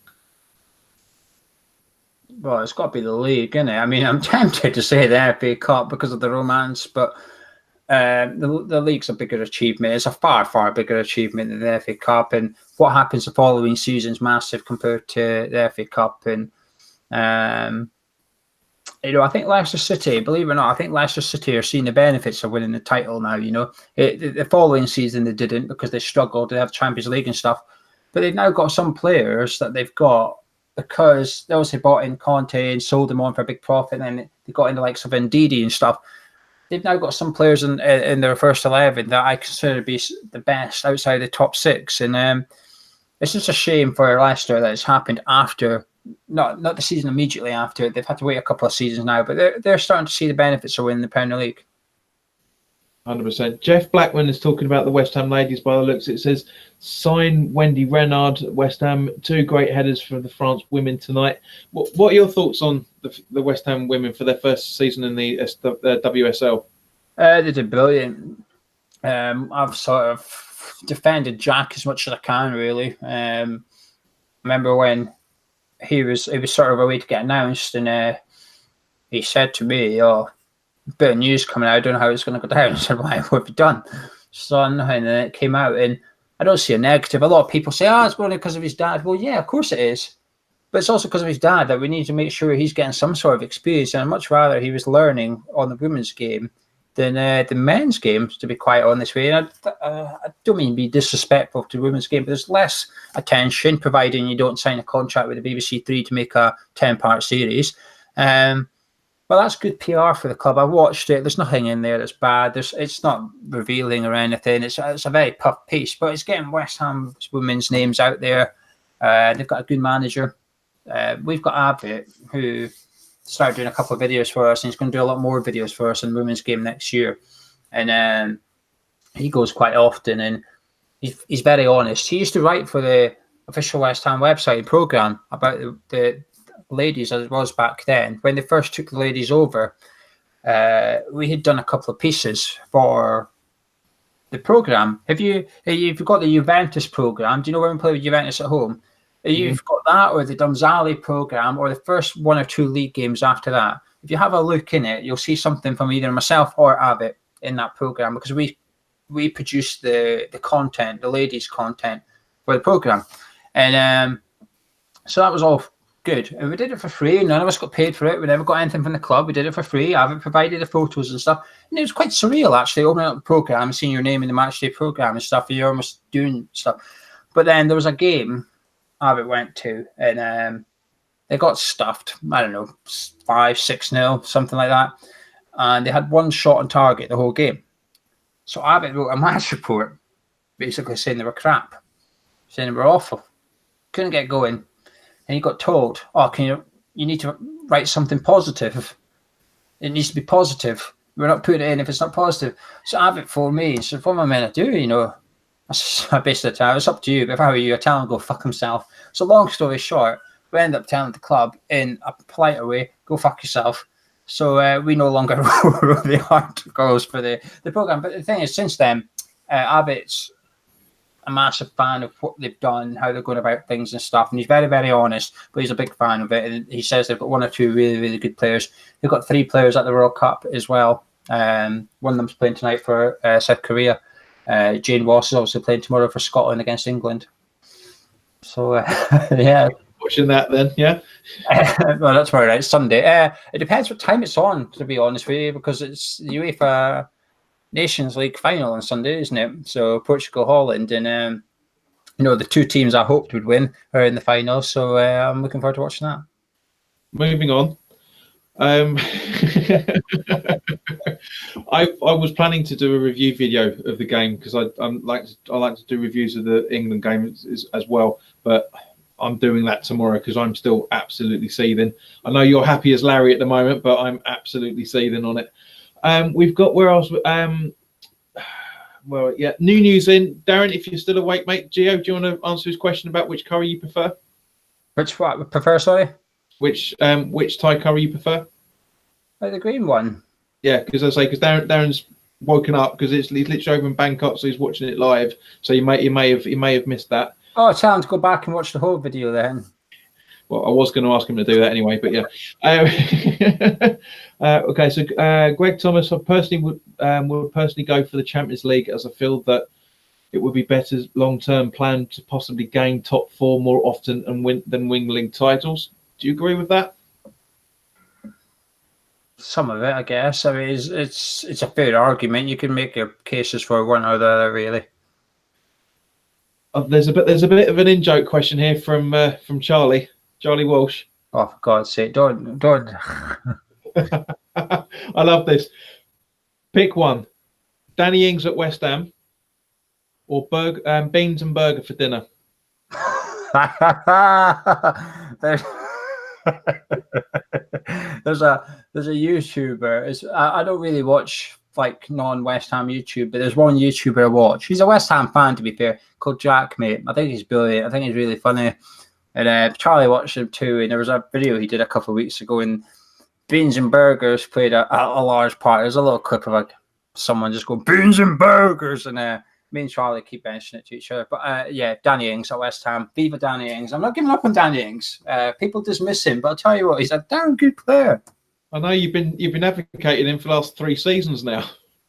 well, it's got to be the league, isn't it? I mean, I'm tempted to say the FA Cup because of the romance, but the league's a bigger achievement. It's a far bigger achievement than the FA Cup, and what happens the following season is massive compared to the FA Cup. And I think Leicester City, believe it or not, Leicester City are seeing the benefits of winning the title now. The following season they didn't because they struggled to have Champions League and stuff. But they've now got some players that they've got because they obviously bought in Conte and sold them on for a big profit. And then they got into like some Ndidi and stuff. They've now got some players in their first 11 that I consider to be the best outside the top six. And it's just a shame for Leicester that it's happened after not the season immediately after it. They've had to wait a couple of seasons now, but they're starting to see the benefits of winning the Premier League. 100%. Jeff Blackman is talking about the West Ham ladies by the looks. It says, sign Wendy Renard at West Ham. 2 great headers for the France women tonight. What are your thoughts on the West Ham women for their first season in the WSL? They did brilliant. I've sort of defended Jack as much as I can, really. Remember when he was sort of a way to get announced, and he said to me, "Oh, bit of news coming out. I don't know how it's going to go down." I said, "Why? What have you done, son?" And then it came out, and I don't see a negative. A lot of people say, "Oh, it's only because of his dad." Well, yeah, of course it is, but it's also because of his dad that we need to make sure he's getting some sort of experience. And I'd much rather he was learning on the women's game than the men's games, to be quite honest with you. And I don't mean to be disrespectful to the women's game, but there's less attention, providing you don't sign a contract with the BBC Three to make a 10-part series. Well, that's good PR for the club. I watched it. There's nothing in there that's bad. It's not revealing or anything. It's a very puff piece, but it's getting West Ham women's names out there. They've got a good manager. We've got Abbott, who started doing a couple of videos for us, and he's going to do a lot more videos for us in women's game next year. And he goes quite often, and he's very honest. He used to write for the official West Ham website and programme about the ladies, as it was back then. When they first took the ladies over, we had done a couple of pieces for the programme. If you've got the Juventus programme, do you know when we play with Juventus at home? You've got that, or the Domzali programme, or the first 1 or 2 league games after that. If you have a look in it, you'll see something from either myself or Abbott in that programme, because we produce the content, the ladies' content for the programme. And so that was all good. And we did it for free. None of us got paid for it. We never got anything from the club. We did it for free. I haven't provided the photos and stuff. And it was quite surreal, actually, opening up the programme and seeing your name in the matchday programme and stuff. You're almost doing stuff. But then there was a game Abbott went to, and they got stuffed. I don't know, 5-6-0, something like that. And they had 1 shot on target the whole game. So Abbott wrote a match report, basically saying they were crap, saying they were awful, couldn't get going. And he got told, "Oh, you need to write something positive. It needs to be positive. We're not putting it in if it's not positive." So Abbott phoned me and said, "What am I meant to do? You know?" I basically told him, "It's up to you. But if I were you, I'd tell him to go fuck himself." So long story short, we ended up telling the club in a politer way, "Go fuck yourself." So we no longer wrote the articles for the programme. But the thing is, since then, Abbott's a massive fan of what they've done, how they're going about things and stuff. And he's very, very honest, but he's a big fan of it. And he says they've got 1 or 2 really, really good players. They've got 3 players at the World Cup as well. One of them's playing tonight for South Korea. Jane Ross is obviously playing tomorrow for Scotland against England. So, yeah. Watching that then, yeah? Well, that's right. It's Sunday. It depends what time it's on, to be honest with you, because it's the UEFA Nations League final on Sunday, isn't it? So Portugal, Holland, and the 2 teams I hoped would win are in the final. So I'm looking forward to watching that. Moving on. I was planning to do a review video of the game, because I like to do reviews of the England game as well, but I'm doing that tomorrow because I'm still absolutely seething. I know you're happy as Larry at the moment, but I'm absolutely seething on it. We've got, where else? Well, yeah, new news in. Darren, if you're still awake, mate. Gio, do you want to answer his question about which curry you prefer? Which one I prefer, sorry? Which Thai curry you prefer? The green one. Yeah, because Darren's woken up because he's literally over in Bangkok, so he's watching it live. So he may have missed that. Oh, tell him to go back and watch the whole video then. Well, I was going to ask him to do that anyway, but yeah. Okay, so Greg Thomas, I personally would personally go for the Champions League, as I feel that it would be better long-term plan to possibly gain top 4 more often and win league titles. Do you agree with that? Some of it, I guess. I mean, it's a fair argument. You can make your cases for one or the other, really. There's a bit of an in-joke question here from Charlie Walsh. Oh, for God's sake, don't. I love this. Pick one: Danny Ings at West Ham, or beans and burger for dinner. there's a YouTuber. I don't really watch like non-West Ham YouTube, but there's one YouTuber I watch. He's a West Ham fan, to be fair, called Jack, mate. I think he's brilliant. I think he's really funny. And Charlie watched him too. And there was a video he did a couple of weeks ago, and beans and burgers played a large part. There's a little clip of like someone just going beans and burgers, and me and Charlie keep mentioning it to each other. But yeah, Danny Ings at West Ham. Viva Danny Ings. I'm not giving up on Danny Ings. People dismiss him, but I'll tell you what, he's a damn good player. I know you've been advocating him for the last 3 seasons now.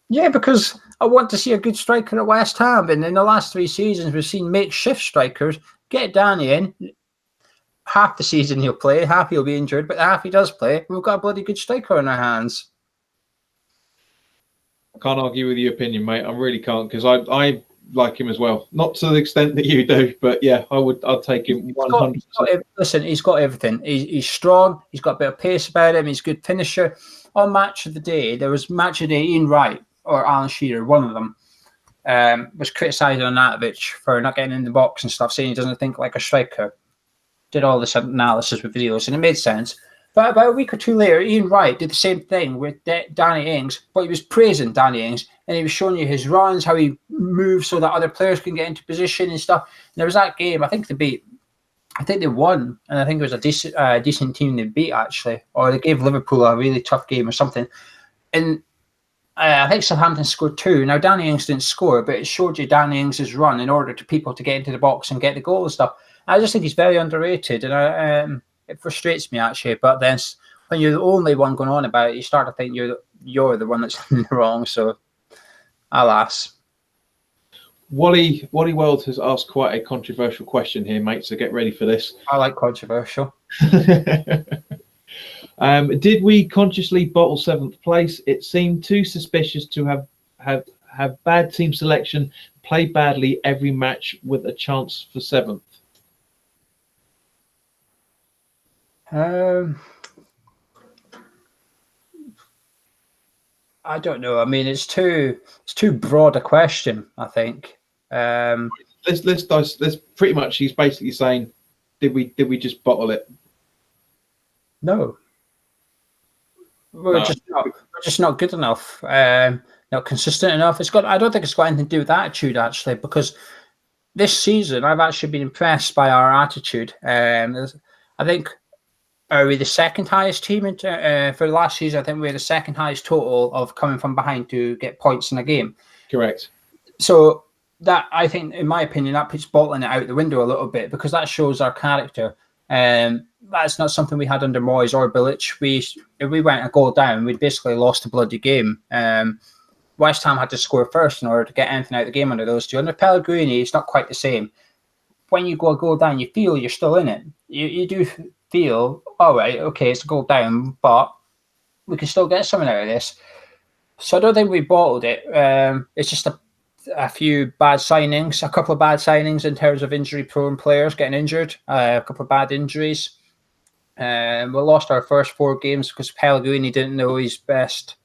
Yeah, because I want to see a good striker at West Ham. And in the last 3 seasons, we've seen makeshift strikers. Get Danny in. Half the season he'll play, half he'll be injured, but half he does play. We've got a bloody good striker in our hands. I can't argue with your opinion, mate. I really can't, because I like him as well. Not to the extent that you do, but yeah, I'd take him 100%. Listen, he's got everything. He's strong. He's got a bit of pace about him. He's a good finisher. On Match of the Day, there was Match of the Day, Ian Wright or Alan Shearer, one of them, was criticising Arnautovic for not getting in the box and stuff, saying he doesn't think like a striker. Did all this analysis with videos, and it made sense. But about a week or 2 later, Ian Wright did the same thing with Danny Ings, but he was praising Danny Ings, and he was showing you his runs, how he moves so that other players can get into position and stuff. And there was that game, I think they won, and I think it was a decent team they beat, actually, or they gave Liverpool a really tough game or something. And I think Southampton scored 2. Now, Danny Ings didn't score, but it showed you Danny Ings' run in order to people to get into the box and get the goal and stuff. I just think he's very underrated, and it frustrates me, actually. But then when you're the only one going on about it, you start to think you're the one that's wrong. So, alas. Wally World has asked quite a controversial question here, mate, so get ready for this. I like controversial. Did we consciously bottle 7th place? It seemed too suspicious to have bad team selection, play badly every match with a chance for 7th. I don't know. I mean, it's too broad a question, I think. Let's pretty much, he's basically saying, did we just bottle it? No. We're just not good enough. Not consistent enough. I don't think it's got anything to do with attitude, actually, because this season I've actually been impressed by our attitude. I think, are we the second highest team for last season? I think we're the second highest total of coming from behind to get points in a game. Correct. So that, I think, in my opinion, that puts bottling it out the window a little bit, because that shows our character. That's not something we had under Moyes or Bilic. If we went a goal down, we'd basically lost the bloody game. West Ham had to score first in order to get anything out of the game under those two. Under Pellegrini, it's not quite the same. When you go a goal down, you feel you're still in it. You do feel, all right, okay, it's a goal down, but we can still get something out of this. So I don't think we bottled it. It's just a few bad signings, a couple of bad signings in terms of injury-prone players getting injured, a couple of bad injuries. We lost our first 4 games because Pellegrini didn't know his best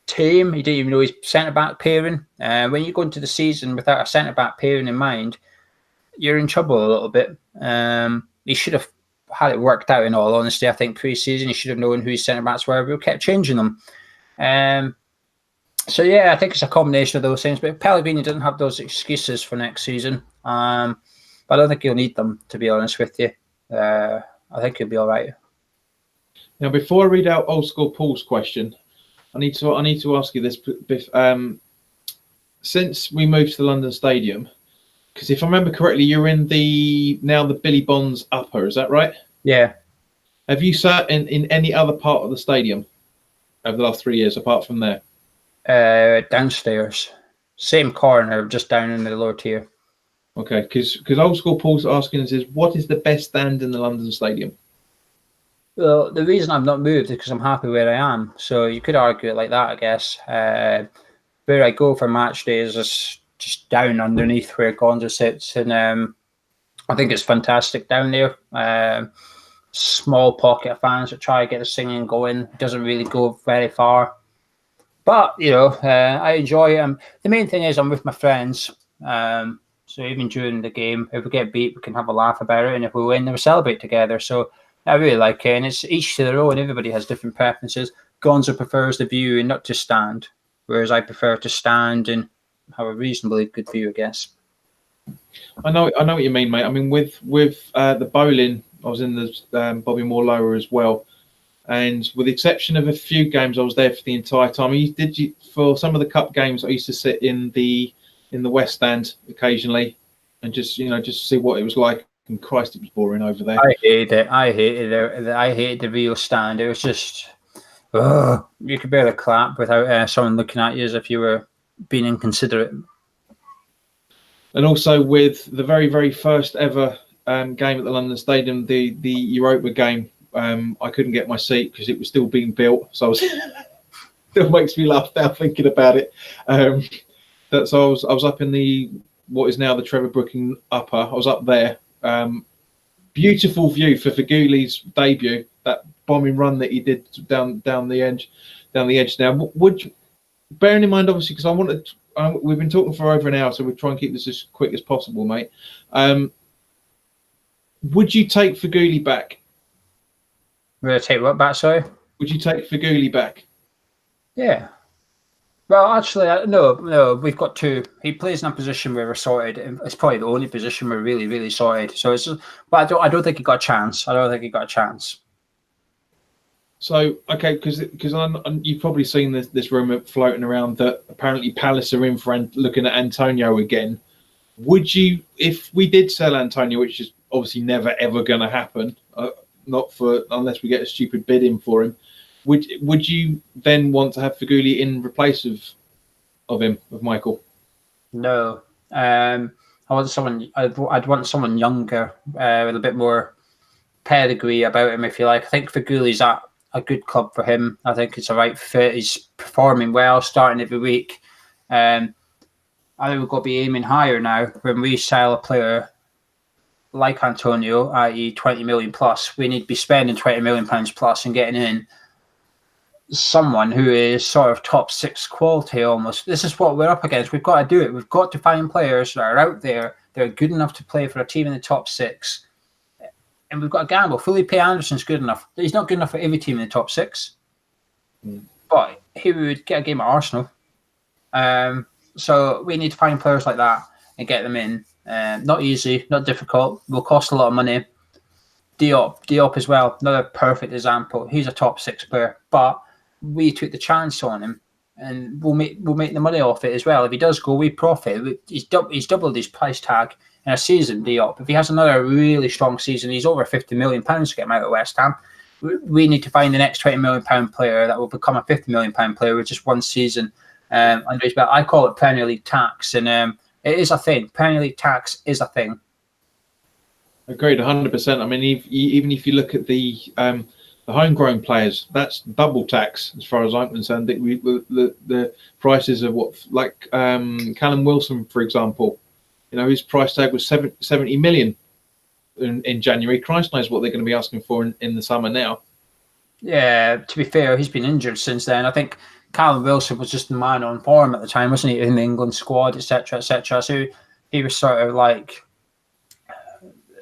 team. He didn't even know his centre-back pairing. When you go into the season without a centre-back pairing in mind, you're in trouble a little bit. He should have had it worked out, in all honesty. I think pre-season he should have known who his centre-backs were, but we kept changing them. So yeah, I think it's a combination of those things. But Pellegrini didn't have those excuses for next season. But I don't think he'll need them, to be honest with you. I think he'll be all right. Now, before I read out Old School Paul's question, I need to ask you this. Since we moved to the London Stadium, because if I remember correctly, you're in the Billy Bonds upper. Is that right? Yeah. Have you sat in any other part of the stadium over the last 3 years apart from there? Downstairs, same corner, just down in the lower tier. Okay, because Old School Paul's asking us is, what is the best stand in the London Stadium? Well, the reason I've not moved is because I'm happy where I am. So you could argue it like that, I guess. Where I go for match days is just down underneath where Gonzo sits, and I think it's fantastic down there. Small pocket of fans that try to get the singing going. It doesn't really go very far. But, I enjoy it. The main thing is I'm with my friends. So even during the game, if we get beat, we can have a laugh about it. And if we win, then we celebrate together. So I really like it, and it's each to their own. Everybody has different preferences. Gonzo prefers the view and not to stand, whereas I prefer to stand and have a reasonably good view, I guess. I know what you mean, mate. I mean, with the bowling, I was in the Bobby Moore lower as well, and with the exception of a few games, I was there for the entire time. For some of the cup games, I used to sit in the west stand occasionally, and just see what it was like. And Christ, it was boring over there. I hated it. I hated the real stand. It was just, you could barely clap without someone looking at you as if you were being inconsiderate. And also with the very, very first ever game at the London Stadium, the Europa game, I couldn't get my seat because it was still being built. So I was still makes me laugh now thinking about it. So I was up in what is now the Trevor Brooking Upper. I was up there. Beautiful view for Figuli's debut. That bombing run that he did down the edge. Now, bearing in mind, obviously, because we've been talking for over an hour, so we'll try and keep this as quick as possible, mate. Would you take Figuli back? Would I take what back, sorry? Would you take Figuli back? Yeah. Well, actually, no. We've got two. He plays in a position where we're sorted. It's probably the only position we're really, really sorted. So but I don't think he got a chance. So okay, because you've probably seen this rumor floating around that apparently Palace are in for looking at Antonio again. Would you, if we did sell Antonio, which is obviously never ever going to happen, unless we get a stupid bid in for him, would you then want to have Figuli in replace of Michael? No. I'd want someone younger, with a bit more pedigree about him, if you like. I think Figuli's at a good club for him. I think it's a right fit. He's performing well, starting every week. I think we've got to be aiming higher now. When we sell a player like Antonio, i.e. 20 million plus, we need to be spending 20 million pounds plus and getting in someone who is sort of top six quality almost. This is what we're up against. We've got to do it. We've got to find players that are out there that are good enough to play for a team in the top six. And we've got to gamble. Felipe Anderson's good enough. He's not good enough for every team in the top six. But he would get a game at Arsenal. So we need to find players like that and get them in. Not easy, not difficult. Will cost a lot of money. Diop as well, another perfect example. He's a top six player, but we took the chance on him, and we'll make the money off it as well. If he does go, we profit. He's doubled his price tag in a season. Diop, if he has another really strong season, he's over £50 million to get him out of West Ham. We need to find the next £20 million player that will become a £50 million player with just one season under his belt. I call it Premier League tax, and it is a thing. Premier League tax is a thing. Agreed, 100%. I mean, even if you look at the homegrown players, that's double tax as far as I'm concerned. The prices of Callum Wilson, for example, his price tag was 70 million in January. Christ knows what they're going to be asking for in the summer now. Yeah, to be fair, he's been injured since then. I think Callum Wilson was just the man on form at the time, wasn't he, in the England squad, etc., etc. So he was sort of like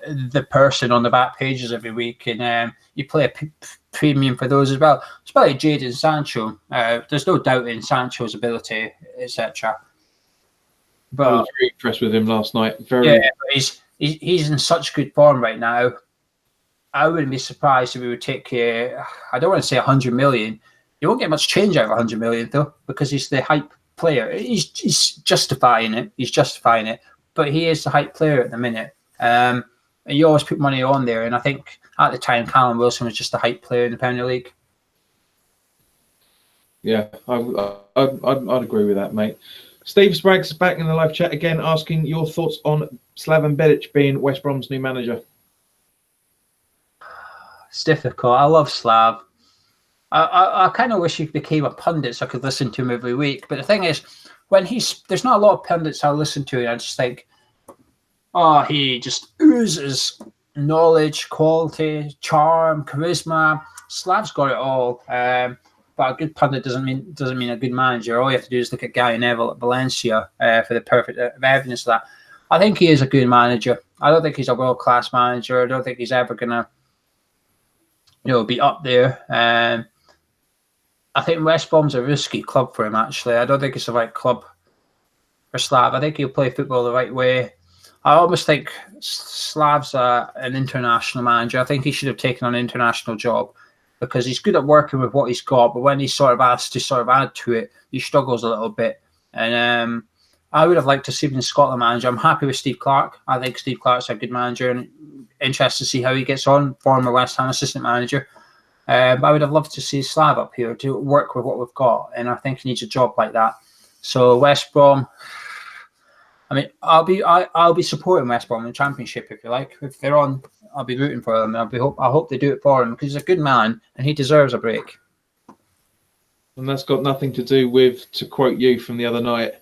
the person on the back pages every week, and you play a premium for those as well. It's like Jadon Sancho. There's no doubt in Sancho's ability, etc. But I was very impressed with him last night. He's in such good form right now. I wouldn't be surprised if we would take. I don't want to say 100 million. You won't get much change out of 100 million though, because he's the hype player. He's justifying it. He's justifying it. But he is the hype player at the minute. And you always put money on there, and I think at the time Callum Wilson was just a hype player in the Premier League. Yeah, I'd agree with that, mate. Steve Sprague's back in the live chat again, asking your thoughts on Slaven Bilic being West Brom's new manager. It's difficult. I love Slav. I kind of wish he became a pundit so I could listen to him every week. But the thing is, there's not a lot of pundits I listen to, and I just think, he just oozes knowledge, quality, charm, charisma. Slav's got it all. But a good pundit doesn't mean a good manager. All you have to do is look at Gary Neville at Valencia for the perfect evidence of that. I think he is a good manager. I don't think he's a world-class manager. I don't think he's ever going to be up there. I think West Brom's a risky club for him, actually. I don't think it's the right club for Slav. I think he'll play football the right way. I almost think Slav's an international manager. I think he should have taken on an international job because he's good at working with what he's got, but when he's sort of asked to sort of add to it, he struggles a little bit. And I would have liked to see him in Scotland manager. I'm happy with Steve Clarke. I think Steve Clarke's a good manager and interested to see how he gets on, former West Ham assistant manager. But I would have loved to see Slav up here to work with what we've got, and I think he needs a job like that. So West Brom, I mean, I'll be supporting West Brom in the Championship if you like. If they're on, I'll be rooting for them. I hope they do it for him because he's a good man and he deserves a break. And that's got nothing to do with, to quote you from the other night,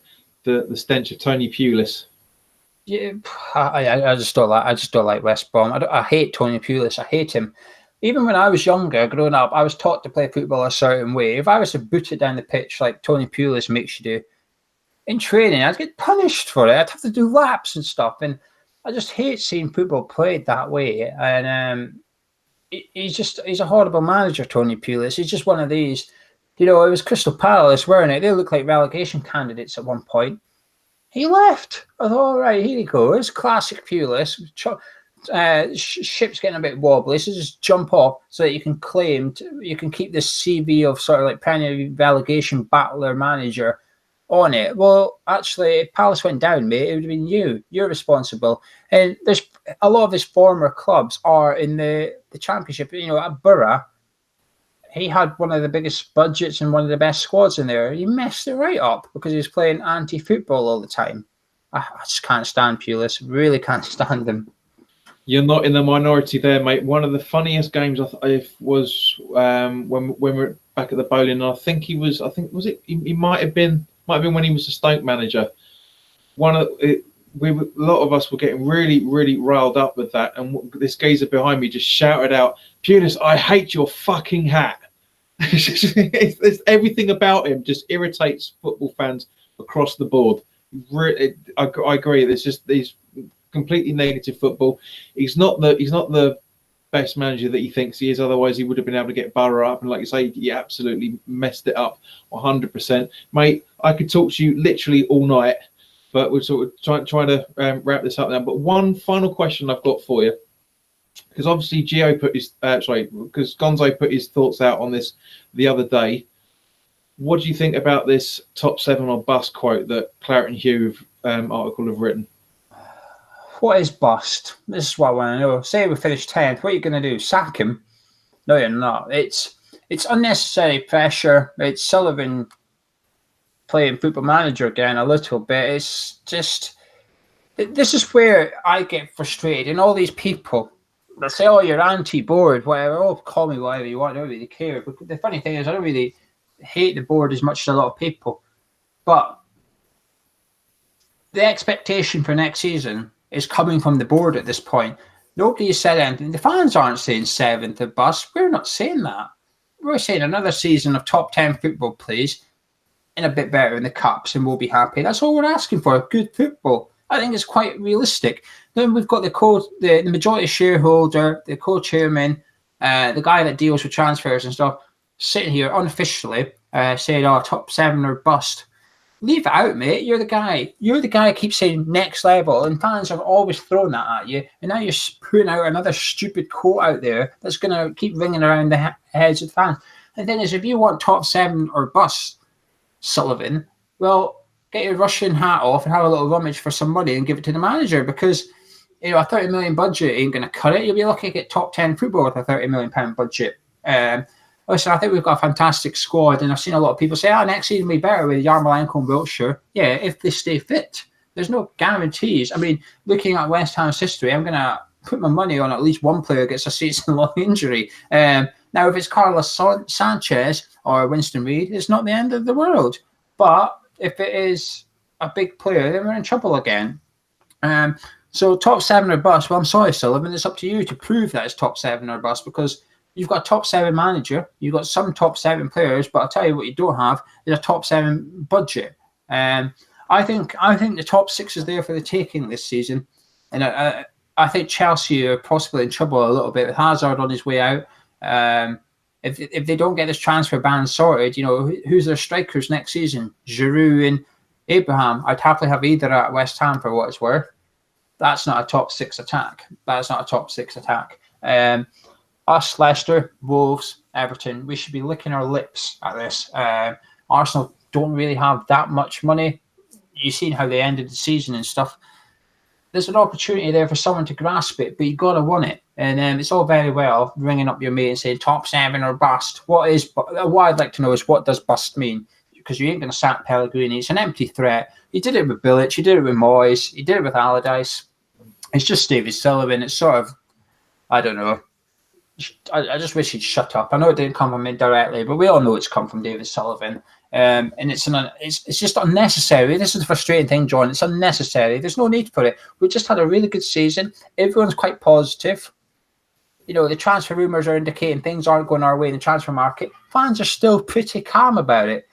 the stench of Tony Pulis. Yeah, I just don't like West Brom. I hate Tony Pulis. I hate him. Even when I was younger, growing up, I was taught to play football a certain way. If I was to boot it down the pitch like Tony Pulis makes you do, in training, I'd get punished for it. I'd have to do laps and stuff. And I just hate seeing football played that way. And he's a horrible manager, Tony Pulis. He's just one of these, it was Crystal Palace, weren't it? They looked like relegation candidates at one point. He left. I thought, all right, here he goes. Classic Pulis. Ship's getting a bit wobbly, so just jump off so that you can keep this CV of sort of like perennial relegation battler manager on it. Well, actually, if Palace went down, mate, it would have been you. You're responsible. And there's a lot of his former clubs are in the Championship. At Borough, he had one of the biggest budgets and one of the best squads in there. He messed it right up because he was playing anti-football all the time. I just can't stand Pulis. Really can't stand him. You're not in the minority there, mate. One of the funniest games was when we were back at the Bowling. I think he might have been when he was the Stoke manager. A lot of us were getting really, really riled up with that, and this geezer behind me just shouted out, "Pulis, I hate your fucking hat." It's everything about him just irritates football fans across the board. I agree. There's just these completely negative football. He's not the best manager that he thinks he is. Otherwise, he would have been able to get Borough up. And like you say, he absolutely messed it up 100%. Mate, I could talk to you literally all night, but we're sort of trying to wrap this up now. But one final question I've got for you, because obviously because Gonzo put his thoughts out on this the other day. What do you think about this top 7 or bust quote that Claret and Hugh article have written? What is bust? This is what I want to know. Say we finish 10th. What are you going to do? Sack him? No, you're not. It's unnecessary pressure. It's Sullivan playing football manager again a little bit. It's just, this is where I get frustrated. And all these people that say, oh, you're anti-board, whatever. Oh, call me whatever you want. I don't really care. But the funny thing is, I don't really hate the board as much as a lot of people. But the expectation for next season is coming from the board at this point. Nobody has said anything. The fans aren't saying 7th at bust. We're not saying that. We're saying another season of top 10 football, please, and a bit better in the cups, and we'll be happy. That's all we're asking for, good football. I think it's quite realistic. Then we've got the majority shareholder, the co-chairman, the guy that deals with transfers and stuff, sitting here unofficially saying, oh, top 7 or bust. Leave it out, mate. You're the guy. You're the guy who keeps saying next level, and fans have always thrown that at you. And now you're putting out another stupid quote out there that's going to keep ringing around the heads of fans. And then if you want top 7 or bust, Sullivan, well, get your Russian hat off and have a little rummage for some money and give it to the manager, because a 30 million budget ain't going to cut it. You'll be lucky to get top 10 football with a £30 million budget. Listen, I think we've got a fantastic squad, and I've seen a lot of people say, next season will be better with Yarmolenko and Wiltshire. Yeah, if they stay fit. There's no guarantees. I mean, looking at West Ham's history, I'm going to put my money on at least one player gets a season-long injury. Now, if it's Carlos Sanchez or Winston Reid, it's not the end of the world. But if it is a big player, then we're in trouble again. So top 7 or bust, well, I'm sorry, Sullivan, it's up to you to prove that it's top 7 or bust, because you've got a top 7 manager, you've got some top 7 players, but I'll tell you what you don't have is a top 7 budget. I think the top 6 is there for the taking this season, and I think Chelsea are possibly in trouble a little bit with Hazard on his way out. If they don't get this transfer ban sorted, you know, who's their strikers next season? Giroud and Abraham. I'd happily have either at West Ham for what it's worth. That's not a top 6 attack. That's not a top 6 attack. Us, Leicester, Wolves, Everton, we should be licking our lips at this. Arsenal don't really have that much money. You've seen how they ended the season and stuff. There's an opportunity there for someone to grasp it, but you've got to want it. And it's all very well ringing up your mate and saying top 7 or bust. What I'd like to know is, what does bust mean? Because you ain't going to sack Pellegrini. It's an empty threat. You did it with Bilic. You did it with Moyes. You did it with Allardyce. It's just David Sullivan. It's sort of, I don't know. I just wish he'd shut up. I know it didn't come from him directly, but we all know it's come from David Sullivan. And it's just unnecessary. This is the frustrating thing, John. It's unnecessary. There's no need for it. We just had a really good season. Everyone's quite positive. You know, the transfer rumours are indicating things aren't going our way in the transfer market. Fans are still pretty calm about it.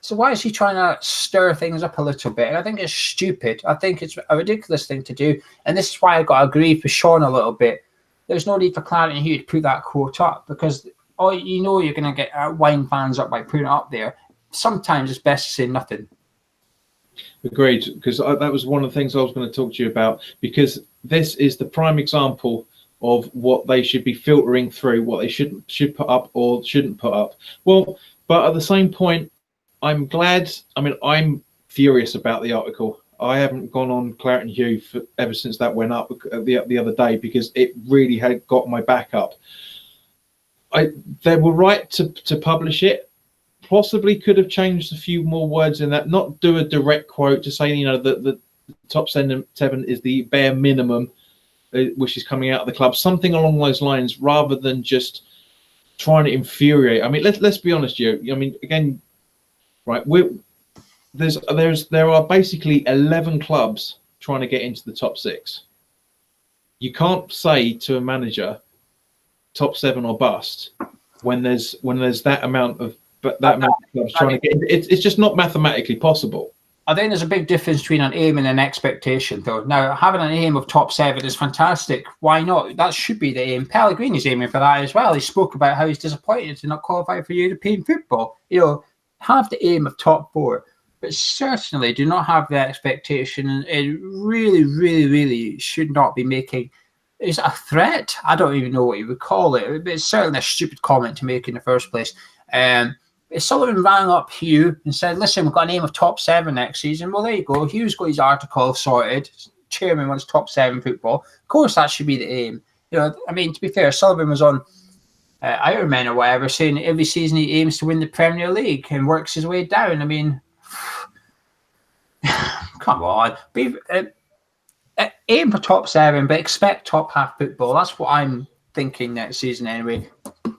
So why is he trying to stir things up a little bit? And I think it's stupid. I think it's a ridiculous thing to do. And this is why I got to agree with Sean a little bit. There's no need for Clarence Hugh to put that quote up, because you know you're going to get wind fans up by putting it up there. Sometimes it's best to say nothing. Agreed, because that was one of the things I was going to talk to you about, because this is the prime example of what they should be filtering through, what they should put up or shouldn't put up. Well, but at the same point, I'm glad. I mean, I'm furious about the article. I haven't gone on Claret & Hugh ever since that went up the other day, because it really had got my back up. They were right to publish it. Possibly could have changed a few more words in that, not do a direct quote to say, you know, the top 7 is the bare minimum, which is coming out of the club, something along those lines, rather than just trying to infuriate. I mean, let's be honest, Joe. I mean, again, right, there are basically 11 clubs trying to get into the top 6. You can't say to a manager top 7 or bust when there's that amount of clubs trying to get in. It's just not mathematically possible. I think there's a big difference between an aim and an expectation, though. Now, having an aim of top 7 is fantastic. Why not? That should be the aim. Pellegrini's aiming for that as well. He spoke about how he's disappointed to not qualify for European football. You know, have the aim of top 4, but certainly do not have the expectation. And it really, really, really should not be making. Is it a threat? I don't even know what you would call it. But it's certainly a stupid comment to make in the first place. If Sullivan rang up Hugh and said, listen, we've got an aim of top 7 next season, well, there you go. Hugh's got his article sorted. Chairman wants top 7 football. Of course, that should be the aim. You know, I mean, to be fair, Sullivan was on Iron Man or whatever, saying every season he aims to win the Premier League and works his way down. I mean, come on. Aim for top 7, but expect top half football. That's what I'm thinking next season anyway.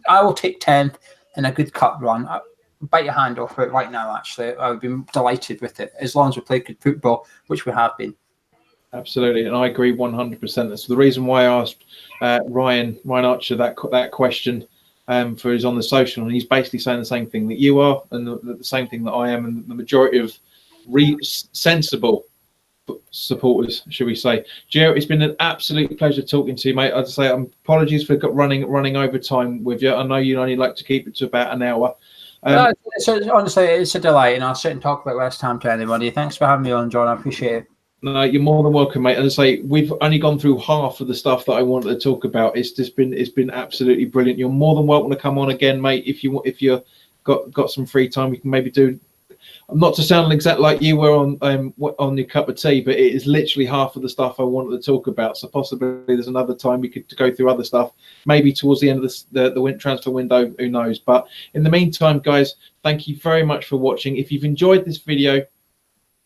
I will take 10th and a good cup run. Bite your hand off it right now, actually. I would be delighted with it, as long as we play good football, which we have been. Absolutely, and I agree 100%. That's the reason why I asked Ryan Archer that question for his on the social, and he's basically saying the same thing that you are, and the same thing that I am, and the majority of sensible supporters, should we say. Joe, it's been an absolute pleasure talking to you, mate. I'd say apologies for running over time with you. I know you only like to keep it to about an hour. No, honestly, it's a delight, and I'll sit and talk about West Ham to anybody. Thanks for having me on, John. I appreciate it. No, you're more than welcome, mate. As I say, we've only gone through half of the stuff that I wanted to talk about. It's been absolutely brilliant. You're more than welcome to come on again, mate. If you've got some free time, we can maybe do. Not to sound exactly like you were on your cup of tea, but it is literally half of the stuff I wanted to talk about. So possibly there's another time we could go through other stuff, maybe towards the end of the transfer window. Who knows? But in the meantime, guys, thank you very much for watching. If you've enjoyed this video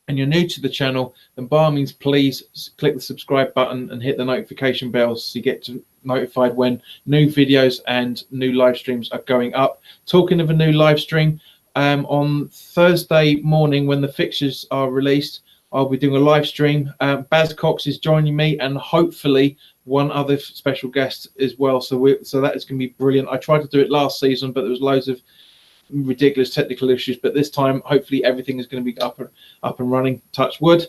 and you're new to the channel, then by all means, please click the subscribe button and hit the notification bell so you get notified when new videos and new live streams are going up. Talking of a new live stream, on Thursday morning when the fixtures are released, I'll be doing a live stream. Baz Cox is joining me, and hopefully one other special guest as well. So that is going to be brilliant. I tried to do it last season, but there was loads of ridiculous technical issues. But this time, hopefully, everything is going to be up and running. Touch wood.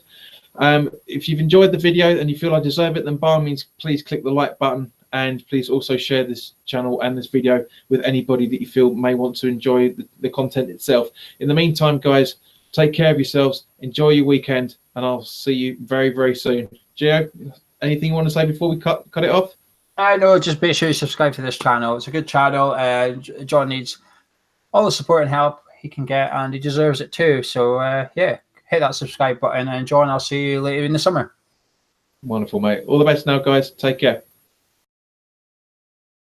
If you've enjoyed the video and you feel I deserve it, then by all means, please click the like button and please also share this channel and this video with anybody that you feel may want to enjoy the content itself. In the meantime, guys, take care of yourselves, enjoy your weekend, and I'll see you very, very soon. Gio, anything you want to say before we cut it off? I know, just make sure you subscribe to this channel. It's a good channel. John needs all the support and help he can get, and he deserves it too. So yeah, hit that subscribe button, and John, I'll see you later in the summer. Wonderful, mate. All the best now, guys. Take care.